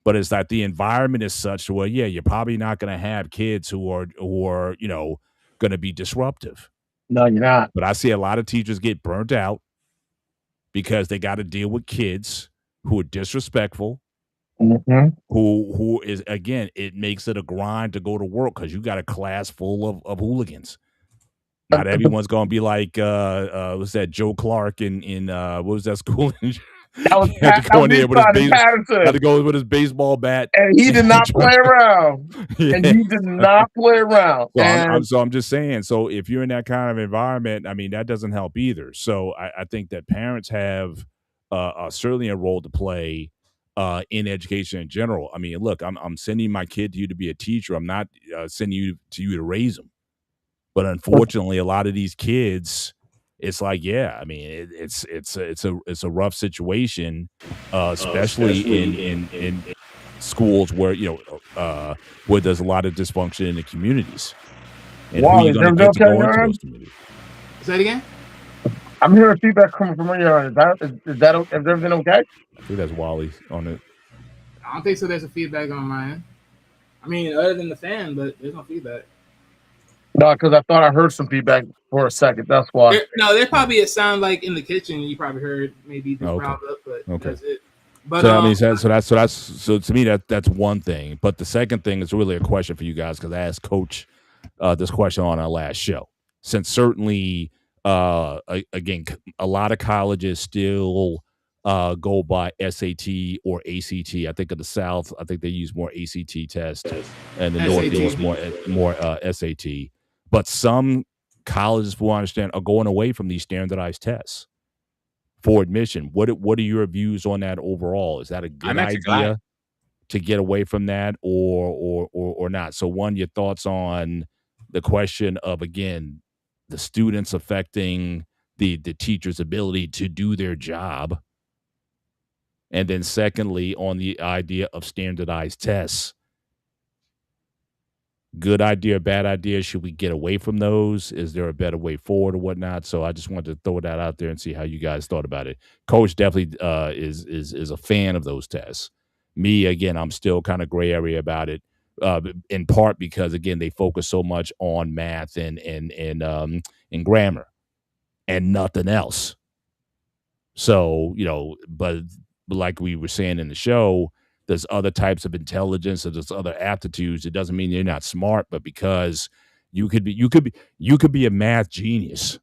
but it's that the environment is such where, yeah, you're probably not going to have kids who are going to be disruptive. No, you're not. But I see a lot of teachers get burnt out because they got to deal with kids who are disrespectful, who is, again, it makes it a grind to go to work because you got a class full of hooligans. Not everyone's going to be like, what's that, Joe Clark in what was that school? That was had to go in there with Patterson. had to go with his baseball bat, and he did not play around. Yeah. And he did not play around. So I'm just saying. So if you're in that kind of environment, I mean, that doesn't help either. So I think that parents have certainly a role to play in education in general. I mean, look, I'm sending my kid to you to be a teacher. I'm not sending you to raise them. But unfortunately, a lot of these kids, it's like, yeah, I mean, it's a rough situation, especially in schools where where there's a lot of dysfunction in the communities. And who are you going to get to go into those communities? Say it again. I'm hearing feedback coming from your end. Is everything okay? I think that's Wally on it. I don't think so. There's a feedback on my end. I mean, other than the fan, but there's no feedback. No, because I thought I heard some feedback for a second. That's why. There's probably a sound like in the kitchen. You probably heard maybe the round up, but that's it. But so to me that's one thing. But the second thing is really a question for you guys because I asked Coach this question on our last show. Since certainly, again, a lot of colleges still go by SAT or ACT. I think of the South, I think they use more ACT test, and the North use more SAT. But some colleges, who I understand, are going away from these standardized tests for admission. What are your views on that overall? Is that a good idea to get away from that, or not? So, one, your thoughts on the question of, again, the students affecting the teacher's ability to do their job, and then secondly, on the idea of standardized tests. Good idea, bad idea? Should we get away from those? Is there a better way forward or whatnot? So I just wanted to throw that out there and see how you guys thought about it. Coach definitely is a fan of those tests. Me, again, I'm still kind of gray area about it, in part because, again, they focus so much on math and grammar and nothing else. So, but like we were saying in the show, there's other types of intelligence, and there's other aptitudes. It doesn't mean you're not smart, but because you could be a math genius,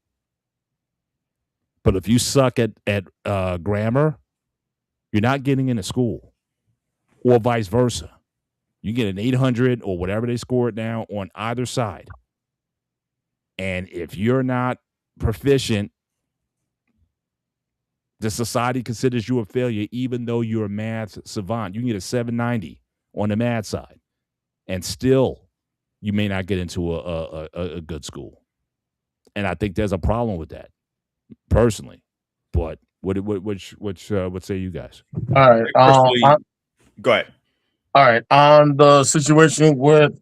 but if you suck at grammar, you're not getting into school, or vice versa. You get an 800 or whatever they score it now on either side, and if you're not proficient, the society considers you a failure, even though you're a math savant. You can get a 790 on the math side, and still you may not get into a good school. And I think there's a problem with that, personally. But what say you guys? All right. Personally, go ahead. All right. On the situation with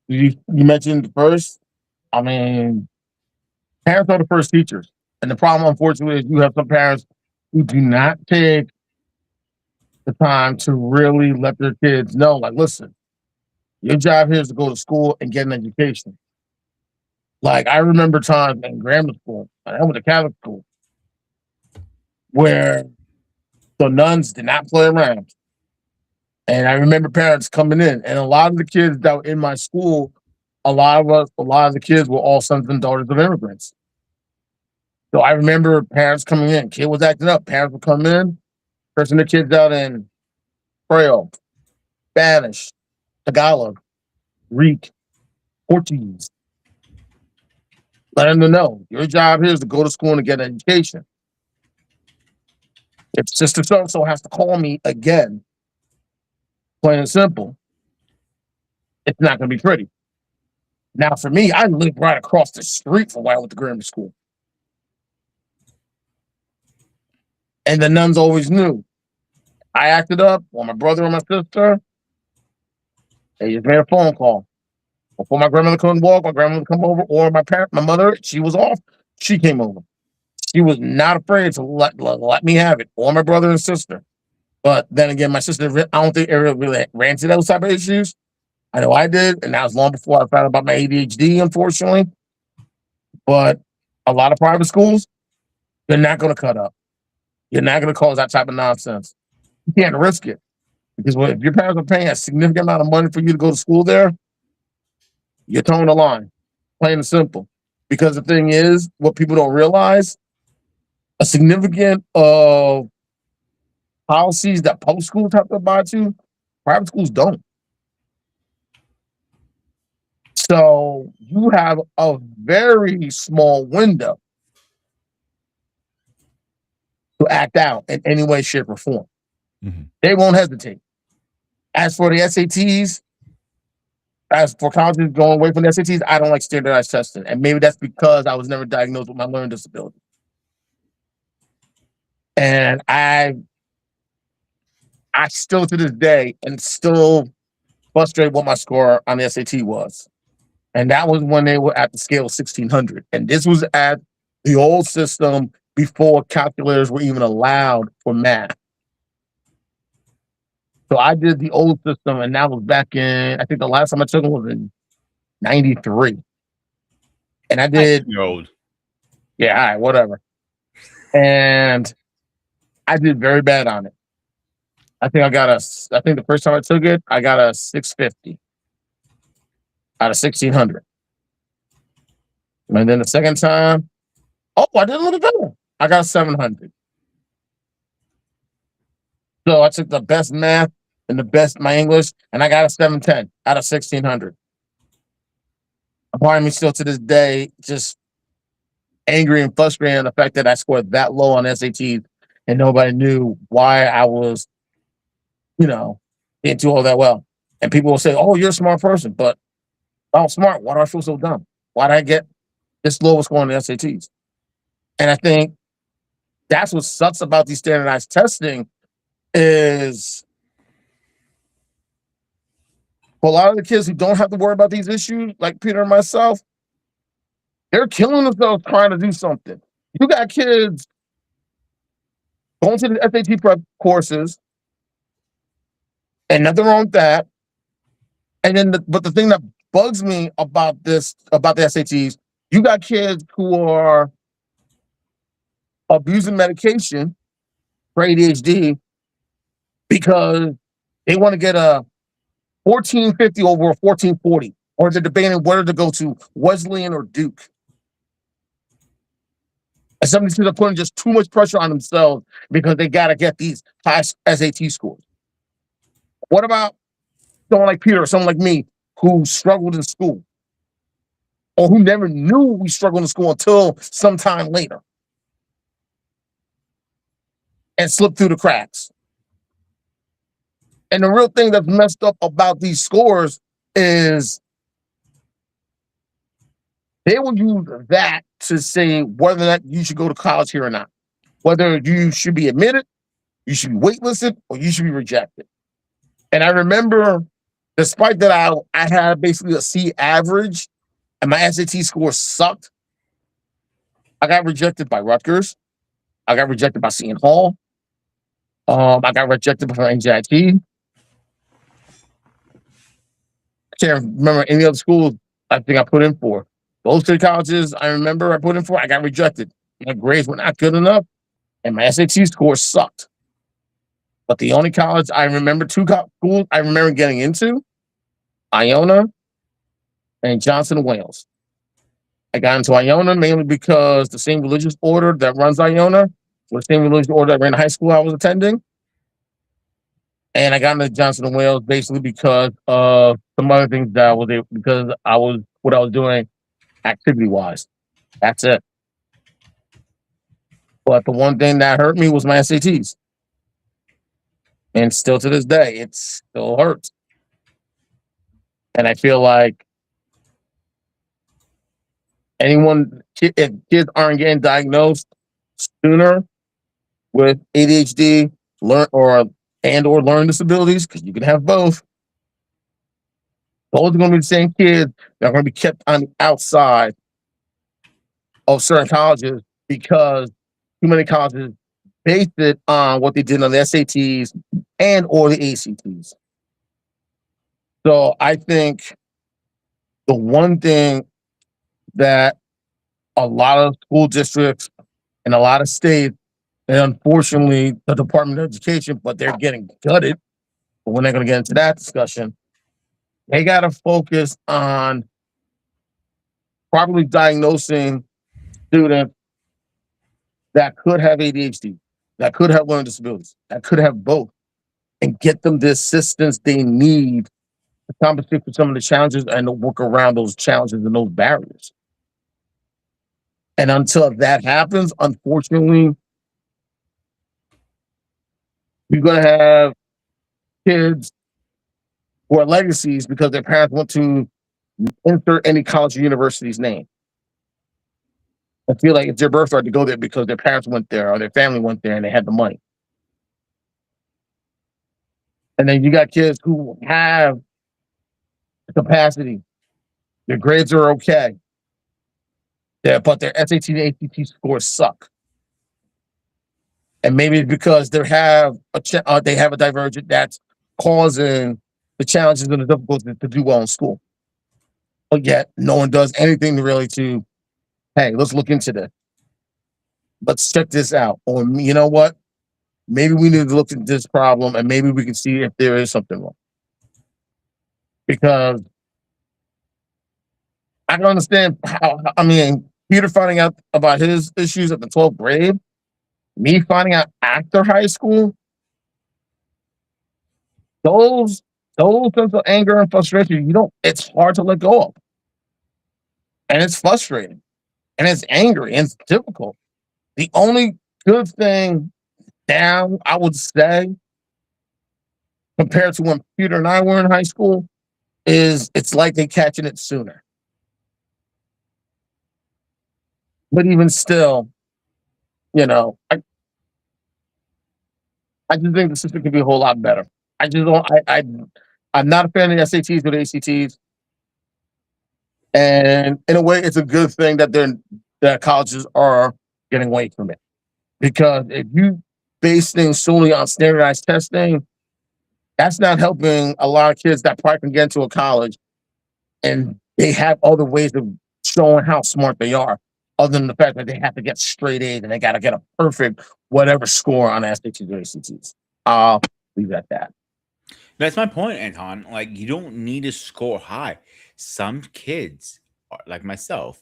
you mentioned first, I mean, parents are the first teachers. And the problem, unfortunately, is you have some parents who do not take the time to really let their kids know, like, listen, your job here is to go to school and get an education. Like, I remember times in grammar school, and I went to Catholic school, where the nuns did not play around. And I remember parents coming in, and a lot of the kids that were in my school, a lot of the kids were all sons and daughters of immigrants. So I remember parents coming in, kid was acting up, parents would come in, cursing their kids out in Creole, Spanish, Tagalog, Greek, Portuguese. Let them know your job here is to go to school and get an education. If Sister So has to call me again, plain and simple, it's not going to be pretty. Now, for me, I lived right across the street from where I went to grammar school. And the nuns always knew. I acted up, or my brother or my sister, they just made a phone call. Before my grandmother couldn't walk, my grandmother would come over, or my mother, she was off, she came over. She was not afraid to let me have it, or my brother and sister. But then again, my sister, I don't think ever really ran into those type of issues. I know I did, and that was long before I found out about my ADHD, unfortunately. But a lot of private schools, you're not going to cut up. You're not going to cause that type of nonsense. You can't risk it. Because if your parents are paying a significant amount of money for you to go to school there, you're towing the line, plain and simple. Because the thing is, what people don't realize, a significant of policies that public schools have to abide to, private schools don't. So you have a very small window to act out in any way, shape, or form. Mm-hmm. They won't hesitate. As for the SATs, as for colleges going away from the SATs, I don't like standardized testing. And maybe that's because I was never diagnosed with my learning disability. And I still to this day and still frustrated what my score on the SAT was. And that was when they were at the scale of 1600. And this was at the old system before calculators were even allowed for math. So I did the old system, and that was back in, I think the last time I took it was in 93. And I did, You're old. yeah, all right, whatever. And I did very bad on it. I think the first time I took it, I got a 650 out of 1600. And then the second time, I did a little better. I got 700. So I took the best math and the best my English, and I got a 710 out of 1600. Part of me still to this day just angry and frustrated on the fact that I scored that low on SATs and nobody knew why I was, didn't do all that well. And people will say, "Oh, you're a smart person," but I'm smart. Why do I feel so dumb? Why did I get this low score on the SATs? And I think that's what sucks about these standardized testing is for a lot of the kids who don't have to worry about these issues, like Peter and myself, they're killing themselves trying to do something. You got kids going to the SAT prep courses, and nothing wrong with that. And then, but the thing that bugs me about the SATs, you got kids who are abusing medication for ADHD because they want to get a 1450 over a 1440, or they're debating whether to go to Wesleyan or Duke. And some of these kids are putting just too much pressure on themselves because they got to get these high SAT scores. What about someone like Peter or someone like me who struggled in school or who never knew we struggled in school until sometime later and slipped through the cracks? And the real thing that's messed up about these scores is they will use that to say whether or not you should go to college here or not, whether you should be admitted You should be waitlisted or you should be rejected. And I remember, despite that, I had basically a C average, and my SAT score sucked. I got rejected by Rutgers. I got rejected by Seton Hall. I got rejected by NJIT. I can't remember any other schools I think I put in for. Those three colleges I remember I put in for, I got rejected. My grades were not good enough, and my SAT score sucked. But the only college I remember, schools I remember getting into, Iona and Johnson and Wales. I got into Iona mainly because the same religious order that runs Iona was the same religious order that ran the high school I was attending. And I got into Johnson and Wales basically because of some other things that I was able, because I was what I was doing activity wise. That's it. But the one thing that hurt me was my SATs. And still to this day, it still hurts. And I feel like if kids aren't getting diagnosed sooner with ADHD, or learning disabilities, because you can have both, those are going to be the same kids that are going to be kept on the outside of certain colleges because too many colleges based it on what they did on the SATs and or the ACTs. So I think the one thing that a lot of school districts and a lot of states, and unfortunately the Department of Education, but they're getting gutted. But we're not going to get into that discussion. They got to focus on properly diagnosing students that could have ADHD, that could have learning disabilities, that could have both, and get them the assistance they need to compensate for some of the challenges and to work around those challenges and those barriers. And until that happens, unfortunately, you're going to have kids who are legacies because their parents want to insert any college or university's name. I feel like it's their birthright to go there because their parents went there or their family went there and they had the money. And then you got kids who have the capacity. Their grades are okay. But their SAT and ACT scores suck. And maybe it's because they have a divergent that's causing the challenges and the difficulties to do well in school. But yet no one does anything really to, hey, let's look into this. Let's check this out. Or you know what? Maybe we need to look at this problem and maybe we can see if there is something wrong. Because I can understand Peter finding out about his issues at the 12th grade, me finding out after high school, those sense of anger and frustration, it's hard to let go of. And it's frustrating. And it's angry and it's difficult. The only good thing now, I would say, compared to when Peter and I were in high school, is it's like they catching it sooner. But even still, I just think the system could be a whole lot better. I just don't. I'm not a fan of the SATs or the ACTs, and in a way, it's a good thing that colleges are getting away from it because if you base things solely on standardized testing, that's not helping a lot of kids that probably can get into a college and they have other ways of showing how smart they are, other than the fact that they have to get straight A's and they got to get a perfect whatever score on SATs or ACTs. I'll leave it at that. That's my point, Anton. Like, you don't need to score high. Some kids, like myself,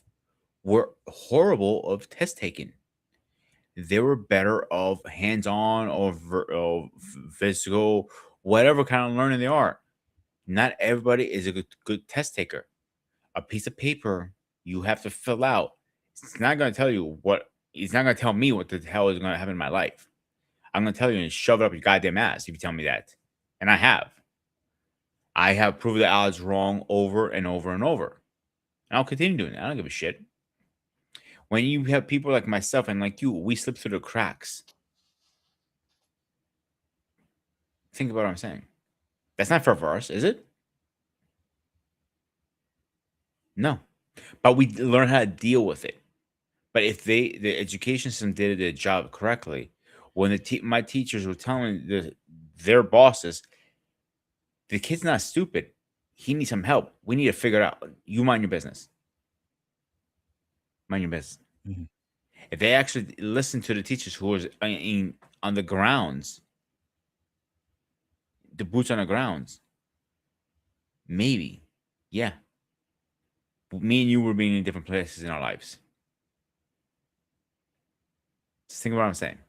were horrible of test taking. They were better of hands-on or physical, whatever kind of learning they are. Not everybody is a good test taker. A piece of paper you have to fill out. It's not going to tell you what. It's not going to tell me what the hell is going to happen in my life. I'm going to tell you and shove it up your goddamn ass if you tell me that. And I have. I have proved the odds wrong over and over and over. And I'll continue doing it. I don't give a shit. When you have people like myself and like you, we slip through the cracks. Think about what I'm saying. That's not perverse, is it? No. But we learn how to deal with it. But if the education system did their job correctly, when my teachers were telling their bosses, the kid's not stupid. He needs some help. We need to figure it out. You mind your business. Mind your business. Mhm. If they actually listen to the teachers who was on the grounds, the boots on the grounds, maybe, yeah, me and you were being in different places in our lives. Just think about what I'm saying.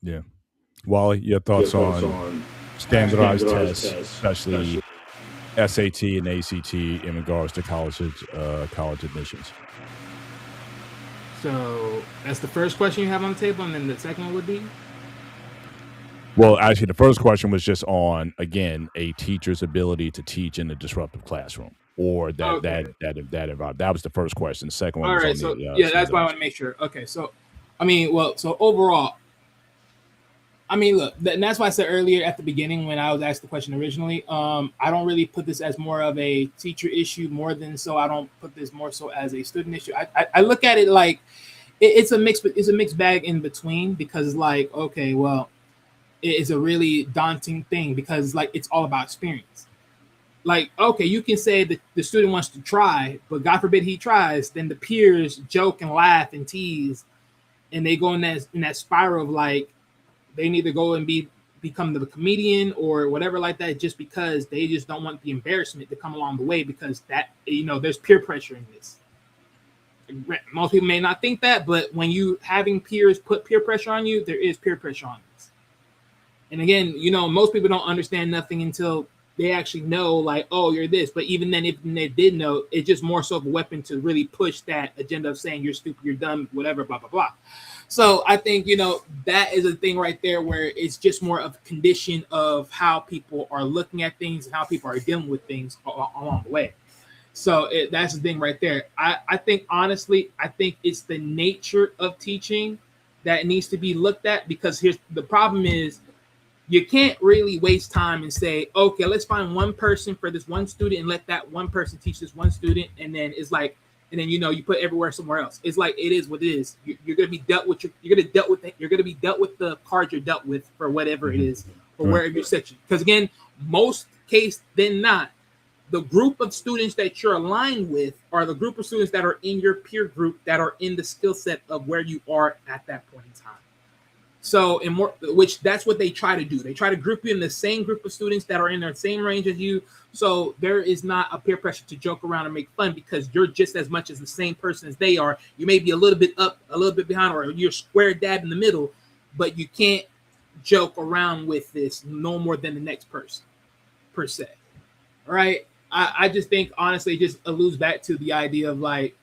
Yeah. Wally, your thoughts on standardized tests, especially SAT and ACT in regards to college admissions? So that's the first question you have on the table, and then the second one would be. Well, actually, the first question was just on, again, a teacher's ability to teach in a disruptive classroom, or that environment. That was the first question. The second one All was right, on so the yeah, that's why I want to make sure. Okay, so I mean, well, so overall, I mean, look, and that's why I said earlier at the beginning when I was asked the question originally, I don't really put this as more of a teacher issue more than so I don't put this more so as a student issue. I look at it like it's a mixed bag in between, because like, okay, well, it is a really daunting thing because like it's all about experience. Like, okay, you can say that the student wants to try, but God forbid he tries, then the peers joke and laugh and tease, and they go in that spiral of like they need to go and become the comedian or whatever like that, just because they just don't want the embarrassment to come along the way, because that, you know, there's peer pressure in this. Most people may not think that, but when you having peers put peer pressure on you, there is peer pressure on this. And again, you know, most people don't understand nothing until they actually know, like, oh, you're this. But even then, if they did know, it's just more so of a weapon to really push that agenda of saying you're stupid, you're dumb, whatever, blah, blah, blah. So I think, you know, that is a thing right there where it's just more of a condition of how people are looking at things and how people are dealing with things along the way. So that's the thing right there. I think, honestly, I think it's the nature of teaching that needs to be looked at, because here's the problem is, you can't really waste time and say, okay, let's find one person for this one student and let that one person teach this one student. And then it's like, and then, you know, you put everywhere somewhere else. It's like, it is what it is. You're going to be dealt with. You're going to be dealt with the cards you're dealt with for whatever it is, or wherever you're section. Because again, most case than not, the group of students that you're aligned with are the group of students that are in your peer group that are in the skill set of where you are at that point in time. So, in more, which that's what they try to do. They try to group you in the same group of students that are in their same range as you. So there is not a peer pressure to joke around and make fun, because you're just as much as the same person as they are. You may be a little bit up, a little bit behind, or you're square dab in the middle, but you can't joke around with this no more than the next person, per se. All right. I just think, honestly, it just alludes back to the idea of like,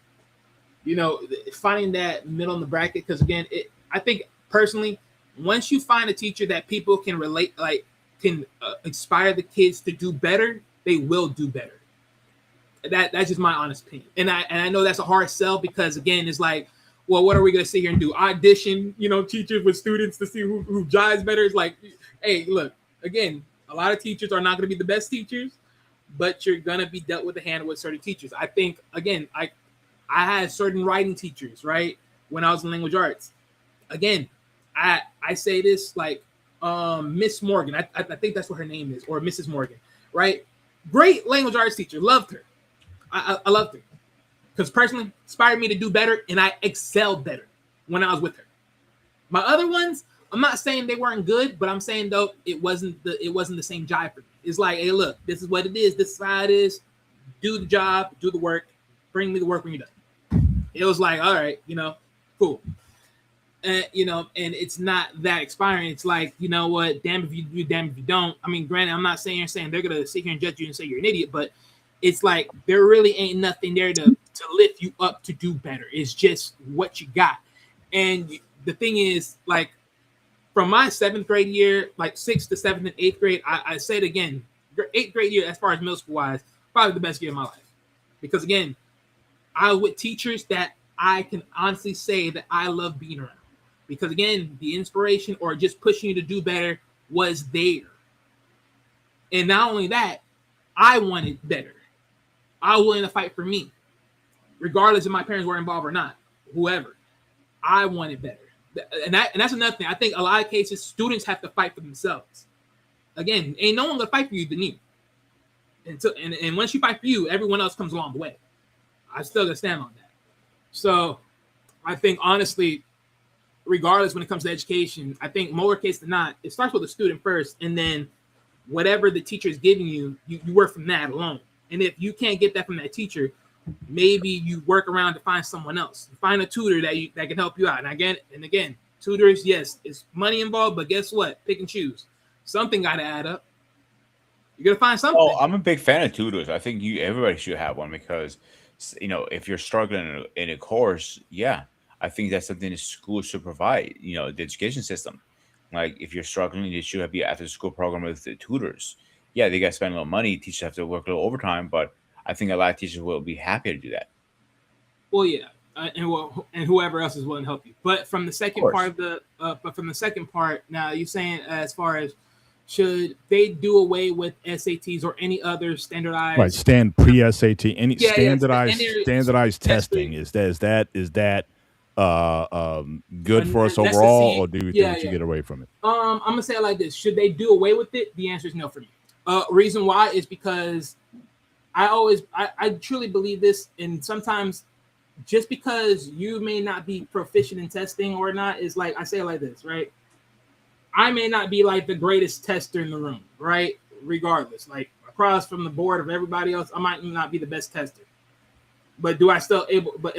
you know, finding that middle in the bracket. Because again, I think personally, once you find a teacher that people can relate, like can inspire the kids to do better, they will do better. That's just my honest opinion. And I know that's a hard sell, because again, it's like, well, what are we gonna sit here and do? Audition, you know, teachers with students to see who jives better? It's like, hey, look, again, a lot of teachers are not gonna be the best teachers, but you're gonna be dealt with the hand with certain teachers. I think, again, I had certain writing teachers, right, when I was in language arts. Again, I say this like Miss Morgan. I think that's what her name is, or Mrs. Morgan, right? Great language arts teacher. Loved her. I loved her, because personally inspired me to do better, and I excelled better when I was with her. My other ones, I'm not saying they weren't good, but I'm saying though it wasn't the same jive for me. It's like, hey, look, this is what it is. This is how it is. Do the job, do the work. Bring me the work when you're done. It was like, all right, you know, cool. You know, and it's not that expiring. It's like, you know what, damn if you do, damn if you don't. I mean, granted, I'm not saying they're gonna sit here and judge you and say you're an idiot, but it's like there really ain't nothing there to lift you up to do better. It's just what you got. And the thing is, like, from my 7th grade year, like 6th to 7th and 8th grade, I said again, your 8th grade year, as far as middle school wise, probably the best year of my life, because again, I was with teachers that I can honestly say that I love being around. because again, the inspiration or just pushing you to do better was there. And not only that, I wanted better. I was willing to fight for me, regardless if my parents were involved or not. Whoever, I wanted better, and that's another thing. I think a lot of cases students have to fight for themselves. Again, ain't no one gonna fight for you than you. And once you fight for you, everyone else comes along the way. I still gonna stand on that. So I think honestly, regardless when it comes to education, I think more case than not, it starts with the student first, and then whatever the teacher is giving you, you work from that alone. And if you can't get that from that teacher, maybe you work around to find someone else. Find a tutor that can help you out. And again, tutors, yes, it's money involved, but guess what? Pick and choose. Something got to add up. You're gonna find something. Oh, I'm a big fan of tutors. I think everybody should have one because if you're struggling in a course, yeah, I think that's something the school should provide. The education system. Like if you're struggling, they should have the after school program with the tutors. Yeah, they got to spend a little money. Teachers have to work a little overtime, but I think a lot of teachers will be happy to do that. Well, yeah, and whoever else is willing to help you. But from the second part now you're saying as far as should they do away with SATs or any other standardized pre-SAT, any standardized standardized testing? Is that good for us overall, or do you think we should get away from it? I'm gonna say it like this: should they do away with it? The answer is no for me. Reason why is because I truly believe this, and sometimes just because you may not be proficient in testing or not is like I say it like this, right? I may not be like the greatest tester in the room, right? Regardless, like across from the board of everybody else, I might not be the best tester. But am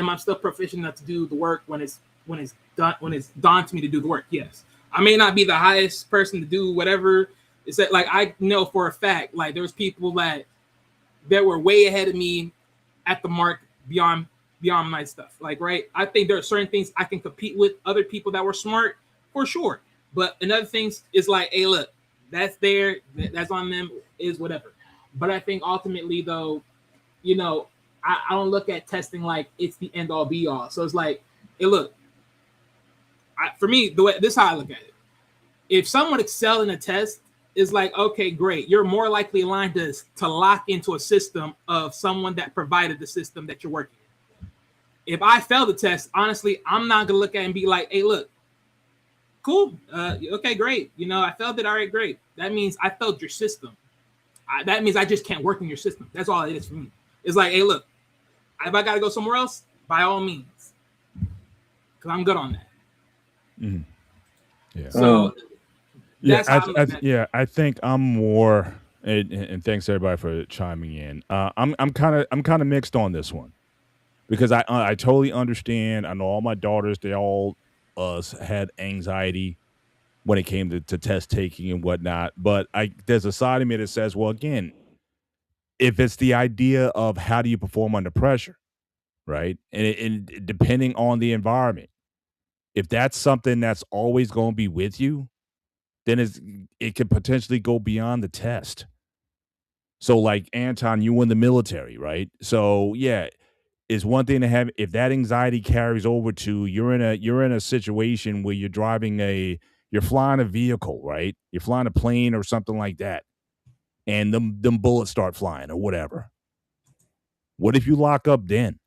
I still proficient enough to do the work when it's dawned to me to do the work? Yes. I may not be the highest person to do whatever. It's like I know for a fact, like there's people that were way ahead of me at the mark beyond my stuff. Like, right. I think there are certain things I can compete with other people that were smart for sure. But another things is like, hey, look, that's there, that's on them, is whatever. But I think ultimately though, I don't look at testing like it's the end all be all. So it's like, hey, look, for me, this is how I look at it. If someone excel in a test, it's like, okay, great. You're more likely aligned to lock into a system of someone that provided the system that you're working in. If I fail the test, honestly, I'm not going to look at it and be like, hey, look, cool. Okay, great. I failed it. All right, great. That means I failed your system. That means I just can't work in your system. That's all it is for me. It's like, hey, look, if I got to go somewhere else, by all means, because I'm good on that. Mm. Yeah. So I think I'm more, and thanks everybody for chiming in. I'm kind of mixed on this one because I totally understand. I know all my daughters, they all had anxiety when it came to test taking and whatnot. But there's a side of me that says, well, again, if it's the idea of how do you perform under pressure, right? And depending on the environment, if that's something that's always going to be with you, then it could potentially go beyond the test. So like Anton, you were in the military, right? So yeah, it's one thing to have, if that anxiety carries over to you're in a situation where you're flying a vehicle, right? You're flying a plane or something like that. And them bullets start flying or whatever. What if you lock up then?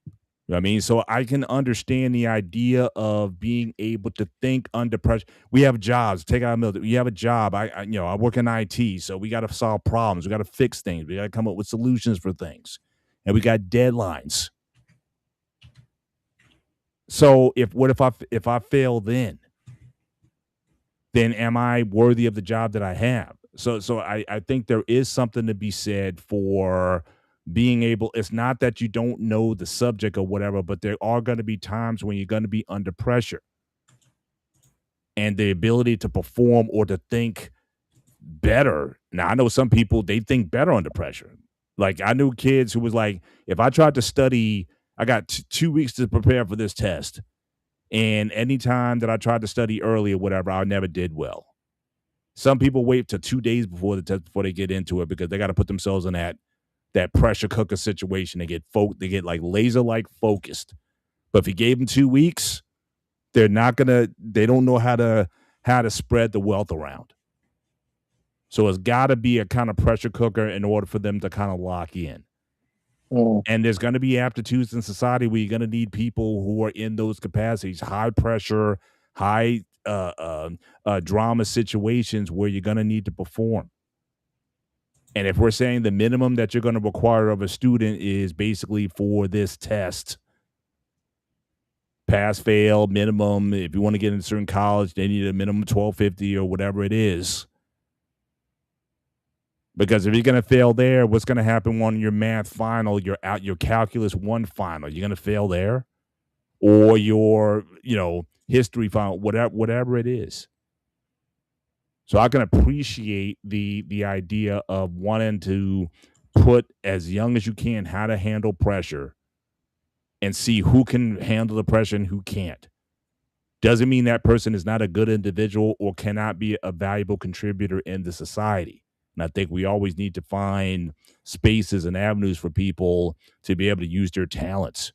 You know what I mean? So I can understand the idea of being able to think under pressure. We have jobs. Take out a military. You have a job. I work in IT, so we got to solve problems. We got to fix things. We got to come up with solutions for things, and we got deadlines. So if I fail then am I worthy of the job that I have? So I think there is something to be said for being able, it's not that you don't know the subject or whatever, but there are going to be times when you're going to be under pressure. And the ability to perform or to think better. Now, I know some people, they think better under pressure. Like I knew kids who was like, if I tried to study, I got 2 weeks to prepare for this test. And anytime that I tried to study early or whatever, I never did well. Some people wait till 2 days before the test before they get into it because they got to put themselves in that pressure cooker situation. They get like laser like focused. But if you gave them 2 weeks, They don't know how to spread the wealth around. So it's got to be a kind of pressure cooker in order for them to kind of lock in. And there's going to be aptitudes in society where you're going to need people who are in those capacities, high pressure, high drama situations where you're going to need to perform. And if we're saying the minimum that you're going to require of a student is basically for this test, pass, fail, minimum, if you want to get into a certain college, they need a minimum 1250 or whatever it is. Because if you're going to fail there, what's going to happen on your math final, your calculus 1 final? You're going to fail there, or your, history final, whatever it is. So I can appreciate the idea of wanting to put as young as you can how to handle pressure and see who can handle the pressure and who can't. Doesn't mean that person is not a good individual or cannot be a valuable contributor in the society. And I think we always need to find spaces and avenues for people to be able to use their talents.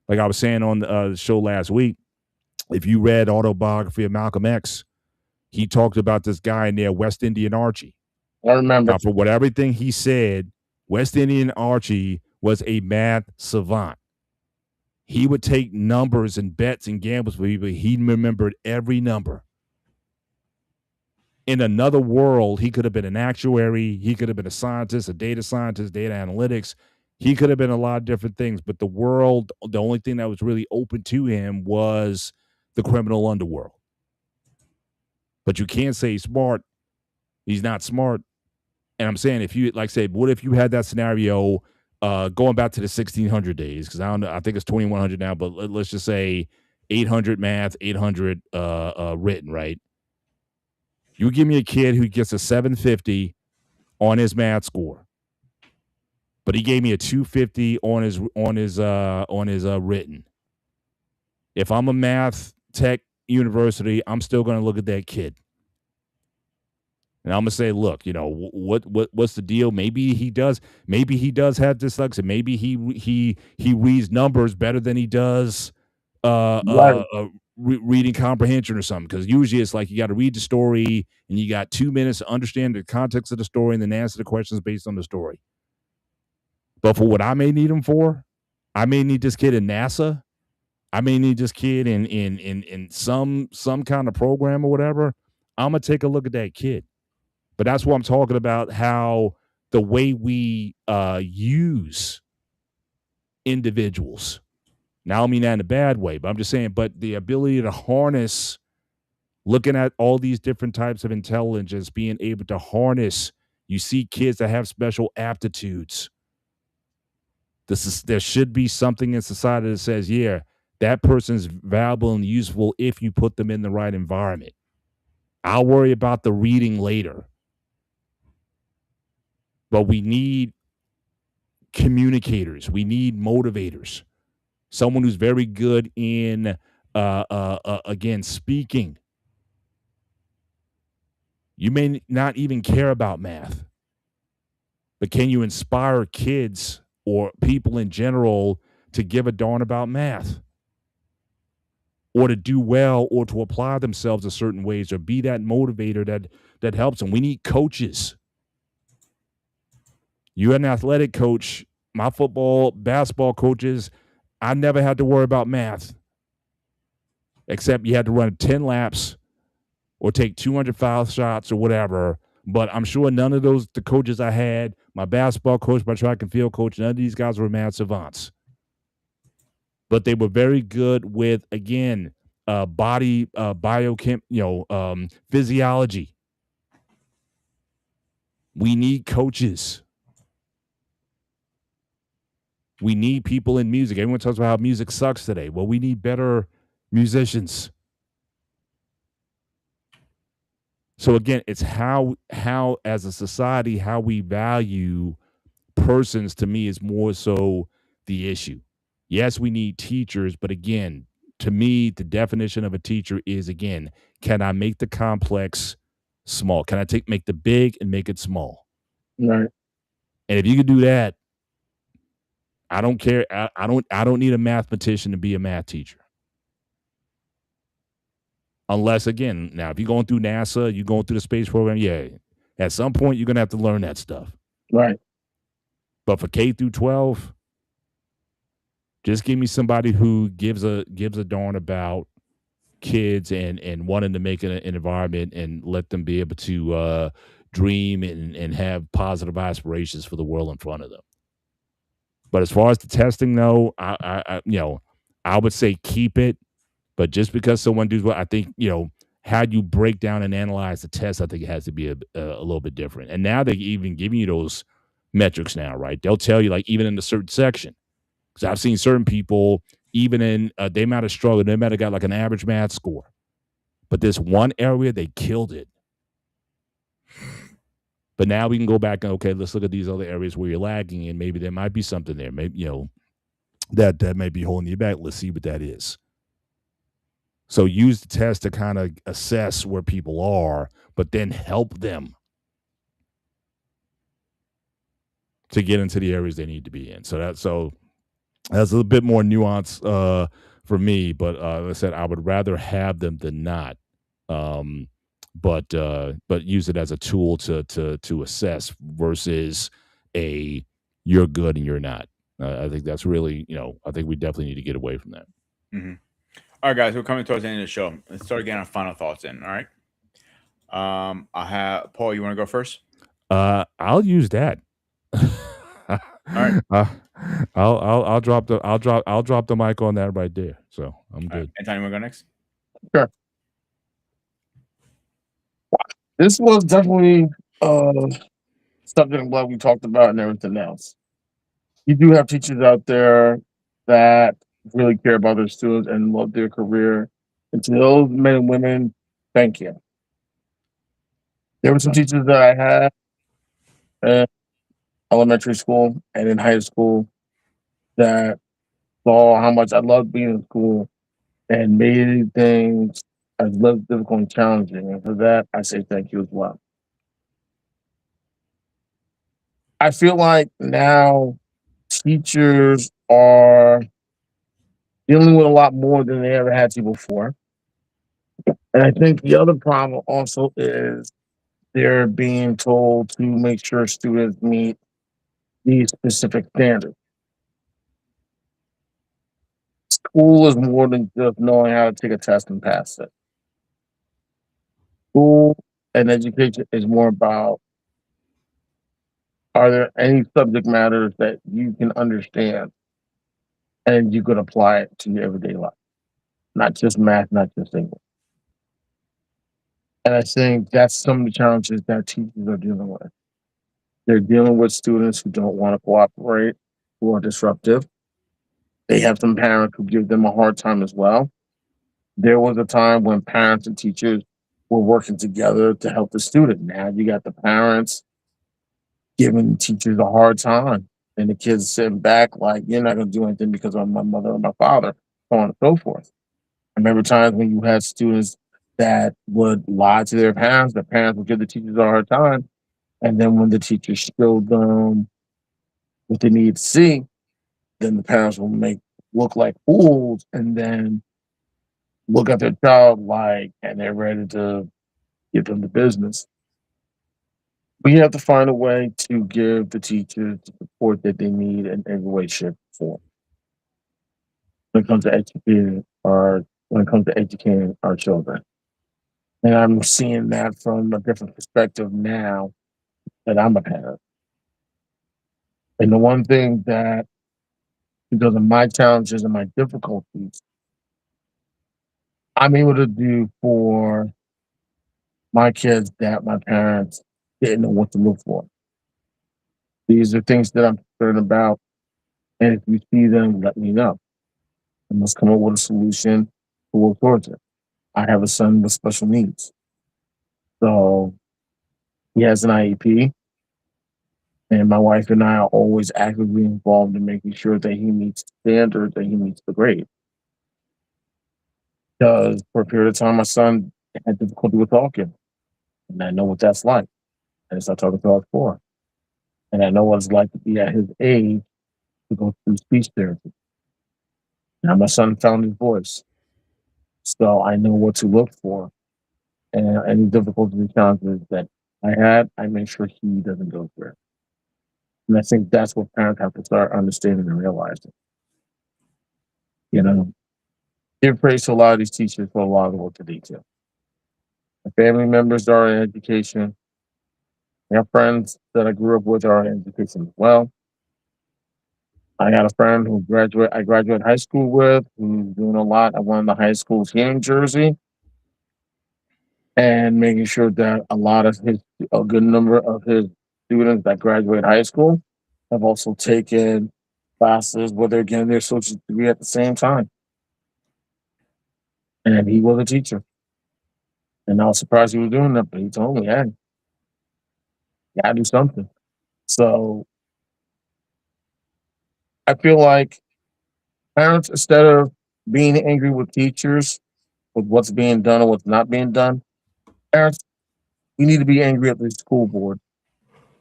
Like I was saying on the show last week, if you read Autobiography of Malcolm X, he talked about this guy in there, West Indian Archie. I remember. Now, for everything he said, West Indian Archie was a math savant. He would take numbers and bets and gambles for people. He remembered every number. In another world, he could have been an actuary. He could have been a scientist, a data scientist, data analytics. He could have been a lot of different things. But the only thing that was really open to him was the criminal underworld. But you can't say he's smart. He's not smart. And I'm saying, what if you had that scenario going back to the 1600 days? Because I don't know, I think it's 2100 now, but let's just say 800 math, 800 written, right? You give me a kid who gets a 750 on his math score, but he gave me a 250 on his written. If I'm a math tech university, I'm still going to look at that kid. And I'm gonna say, look, what's the deal? Maybe he does have dyslexia. Maybe he reads numbers better than he does reading comprehension or something. Because usually it's like you got to read the story and you got 2 minutes to understand the context of the story and then answer the questions based on the story. But for what I may need him for, I may need this kid in NASA. I may need this kid in some kind of program or whatever. I'm gonna take a look at that kid. But that's what I'm talking about, how the way we use individuals. Now, I don't mean that in a bad way, but I'm just saying, but the ability to harness, looking at all these different types of intelligence, being able to harness, you see kids that have special aptitudes. There should be something in society that says, yeah, that person's valuable and useful if you put them in the right environment. I'll worry about the reading later. But we need communicators. We need motivators. Someone who's very good in, again, speaking. You may not even care about math, but can you inspire kids or people in general to give a darn about math? Or to do well, or to apply themselves in certain ways, or be that motivator that helps them. We need coaches. You're an athletic coach. My football, basketball coaches, I never had to worry about math, except you had to run 10 laps or take 200 foul shots or whatever. But I'm sure none of the coaches I had, my basketball coach, my track and field coach, none of these guys were math savants. But they were very good with, again, body biochem, physiology. We need coaches. We need people in music. Everyone talks about how music sucks today. Well, we need better musicians. So again, it's how as a society, how we value persons, to me, is more so the issue. Yes, we need teachers, but again, to me, the definition of a teacher is, again, can I make the complex small? Can I make the big and make it small? Right. And if you can do that, I don't care. I don't need a mathematician to be a math teacher. Unless, again, now if you're going through NASA, you're going through the space program, yeah, at some point you're gonna have to learn that stuff. Right. But for K through 12, just give me somebody who gives a darn about kids and wanting to make an environment and let them be able to dream and have positive aspirations for the world in front of them. But as far as the testing, though, I would say keep it. But just because someone does what I think, how you break down and analyze the test, I think it has to be a little bit different. And now they even giving you those metrics now, right? They'll tell you, like, even in a certain section. Because I've seen certain people, even in they might have struggled, they might have got like an average math score, but this one area they killed it. But now we can go back and, okay, let's look at these other areas where you're lagging, and maybe there might be something there. Maybe that may be holding you back. Let's see what that is. So use the test to kind of assess where people are, but then help them to get into the areas they need to be in. So that's a little bit more nuance for me, but like I said, I would rather have them than not. But use it as a tool to assess versus a you're good and you're not. I think that's really, I think we definitely need to get away from that. Mm-hmm. All right, guys, we're coming towards the end of the show. Let's start getting our final thoughts in. All right. I have Paul. You want to go first? I'll use that. All right. I'll drop the mic on that right there. So I'm good. Right. Antonio, you want to go next? Sure. This was definitely something I'm glad we talked about and everything else. You do have teachers out there that really care about their students and love their career. And to those men and women, thank you. There were some teachers that I had in elementary school and in high school that saw how much I loved being in school and made things as less difficult and challenging. And for that, I say thank you as well. I feel like now teachers are dealing with a lot more than they ever had to before. And I think the other problem also is they're being told to make sure students meet these specific standards. School is more than just knowing how to take a test and pass it. School and education is more about, are there any subject matters that you can understand and you could apply it to your everyday life? Not just math, not just English. And I think that's some of the challenges that teachers are dealing with. They're dealing with students who don't want to cooperate, who are disruptive. They have some parents who give them a hard time as well. There was a time when parents and teachers were working together to help the student. Now you got the parents giving the teachers a hard time, and the kids sitting back like, you're not going to do anything because of my mother or my father, so on and so forth. I remember times when you had students that would lie to their parents, the parents would give the teachers a hard time. And then when the teachers showed them what they need to see, then the parents will make look like fools and then look at their child like, and they're ready to give them the business. We have to find a way to give the teachers the support that they need in every way, shape, or form when it comes to educating our children. And I'm seeing that from a different perspective now that I'm a parent. And the one thing that, because of my challenges and my difficulties, I'm able to do for my kids that my parents didn't know what to look for. These are things that I'm concerned about. And if you see them, let me know. And let's come up with a solution to work towards it. I have a son with special needs. So he has an IEP. And my wife and I are always actively involved in making sure that he meets the standards and he meets the grade. Because for a period of time, my son had difficulty with talking. And I know what that's like. And it's not talking to us for. And I know what it's like to be at his age to go through speech therapy. Now my son found his voice. So I know what to look for. And any difficulties and challenges that I had, I make sure he doesn't go through. And I think that's what parents have to start understanding and realizing. You know, give praise to a lot of these teachers for a lot of the work that they do. My family members are in education. I have friends that I grew up with are in education as well. I got a friend who I graduated high school with, who's doing a lot at one of the high schools here in Jersey, and making sure that a good number of his students that graduate high school have also taken classes where they're getting their associate degree at the same time. And he was a teacher. And I was surprised he was doing that, but he told me, hey, you gotta do something. So I feel like parents, instead of being angry with teachers with what's being done or what's not being done, parents, we need to be angry at the school board.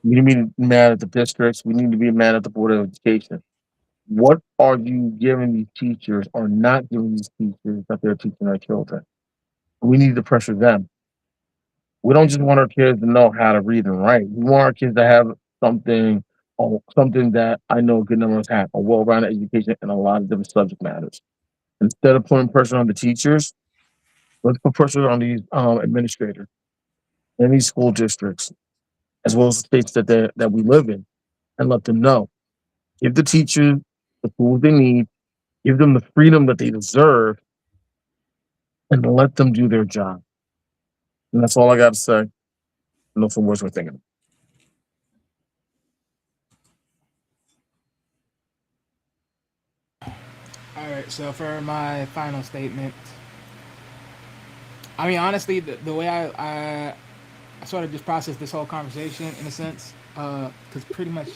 We need to be mad at the districts. We need to be mad at the board of education. What are you giving these teachers or not giving these teachers that they're teaching our children? We need to pressure them. We don't just want our kids to know how to read and write. We want our kids to have something, something that I know a good number of us have, a well-rounded education in a lot of different subject matters. Instead of putting pressure on the teachers, let's put pressure on these administrators and these school districts, as well as the states that we live in, and let them know. Give the teachers the tools they need, give them the freedom that they deserve, and let them do their job. And that's all I got to say. No some words we're thinking. All right, so for my final statement, I mean, honestly, the way I sort of just processed this whole conversation in a sense, because pretty much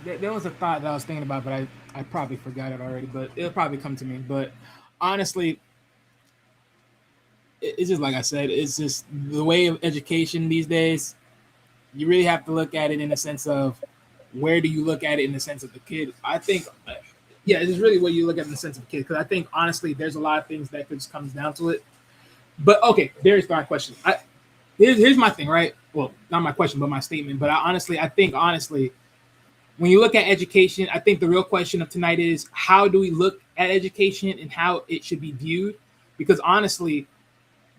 there was a thought that I was thinking about, but I probably forgot it already, but it'll probably come to me. But honestly, it's just like I said, it's just the way of education these days. You really have to look at it in the sense of where do you look at it in the sense of the kid. I think, yeah, it's really what you look at in the sense of the kid. Because I think honestly, there's a lot of things that just comes down to it. But okay, there's my question. Here's my thing, right? Well, not my question, but my statement. But I think honestly, when you look at education, I think the real question of tonight is how do we look at education and how it should be viewed? Because honestly,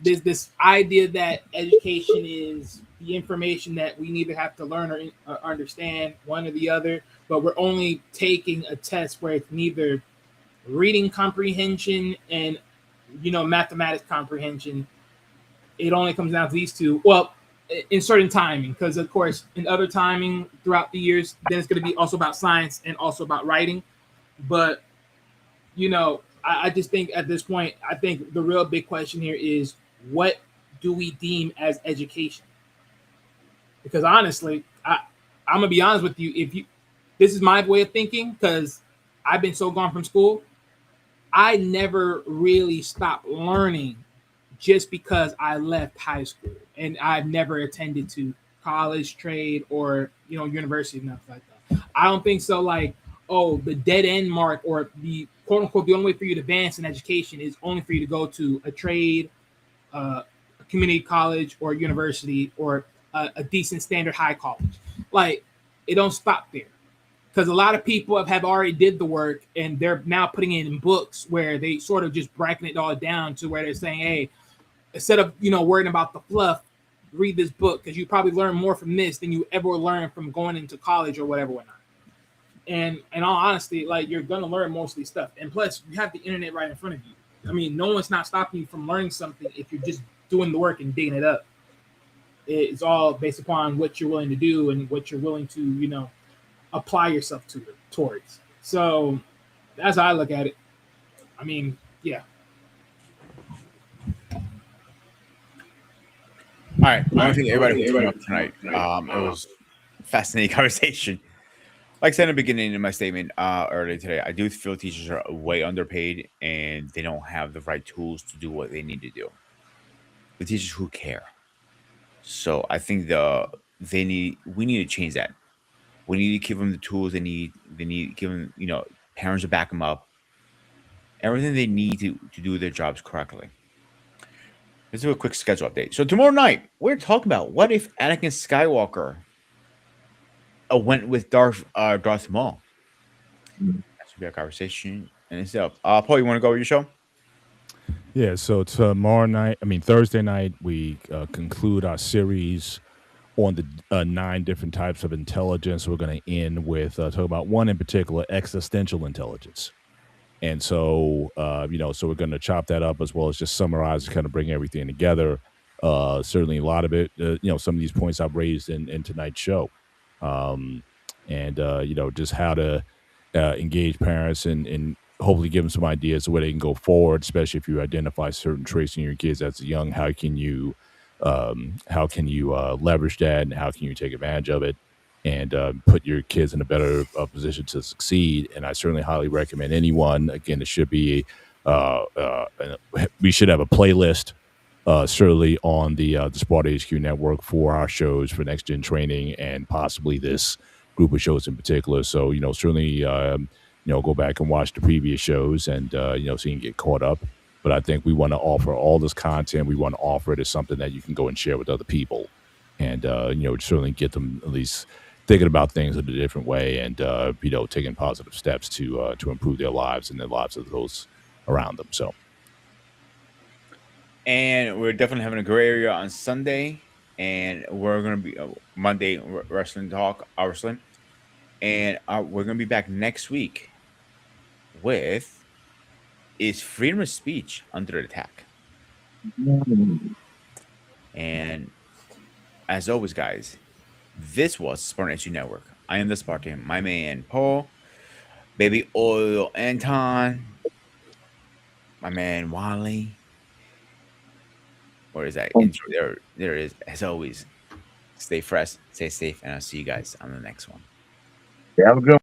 there's this idea that education is the information that we neither have to learn or understand one or the other, but we're only taking a test where it's neither reading comprehension and mathematics comprehension. It only comes down to these two. Well, in certain timing, because of course in other timing throughout the years, then it's going to be also about science and also about writing. But I just think at this point, I think the real big question here is what do we deem as education? Because honestly, I'm gonna be honest with you. If you, this is my way of thinking, because I've been so gone from school. I never really stopped learning just because I left high school, and I've never attended to college, trade, or university, nothing like that. I don't think so. Like, oh, the dead end mark or the quote unquote the only way for you to advance in education is only for you to go to a trade, a community college, or university, or a decent standard high college. Like, it don't stop there because a lot of people have already did the work and they're now putting it in books where they sort of just breaking it all down to where they're saying, hey, instead of worrying about the fluff, read this book because you probably learn more from this than you ever learn from going into college or whatnot. And in all honesty, like, you're gonna learn most of these stuff, and plus you have the internet right in front of you. I mean, no one's not stopping you from learning something if you're just doing the work and digging it up. It's all based upon what you're willing to do and what you're willing to apply yourself towards. So that's how I look at it. I mean, yeah. All right. I want to thank everybody for tuning up tonight. It was a fascinating conversation. Like I said in the beginning of my statement earlier today, I do feel teachers are way underpaid and they don't have the right tools to do what they need to do. The teachers who care. So I think we need to change that. We need to give them the tools they need. They need to give them, parents to back them up. everything they need to do their jobs correctly. Let's do a quick schedule update. So tomorrow night, we're talking about what if Anakin Skywalker went with Darth Maul. That should be a conversation in itself. Paul, you want to go with your show? Yeah, so tomorrow night, I mean Thursday night, we conclude our series on the 9 different types of intelligence. We're going to end with talk about one in particular, existential intelligence. And so, so we're going to chop that up as well as just summarize, kind of bring everything together. Certainly, a lot of it, some of these points I've raised in tonight's show, um, and just how to engage parents and hopefully give them some ideas of where they can go forward, especially if you identify certain traits in your kids as young. How can you leverage that, and how can you take advantage of it, and put your kids in a better position to succeed? And I certainly highly recommend anyone. Again, it should be we should have a playlist certainly on the Sparta HQ Network for our shows for next gen training and possibly this group of shows in particular. So certainly go back and watch the previous shows and so you can get caught up. But I think we want to offer all this content. We want to offer it as something that you can go and share with other people, and certainly get them at least thinking about things in a different way, and taking positive steps to improve their lives and the lives of those around them. So, And we're definitely having a gray area on Sunday, and we're gonna be Monday wrestling talk, wrestling, and we're gonna be back next week with is freedom of speech under attack? And as always, guys, this was Spartan HQ Network. I am the Spartan, my man Paul, baby oil Anton, my man Wally. Where is that intro? There it is. As always, stay fresh, stay safe, and I'll see you guys on the next one. Have a good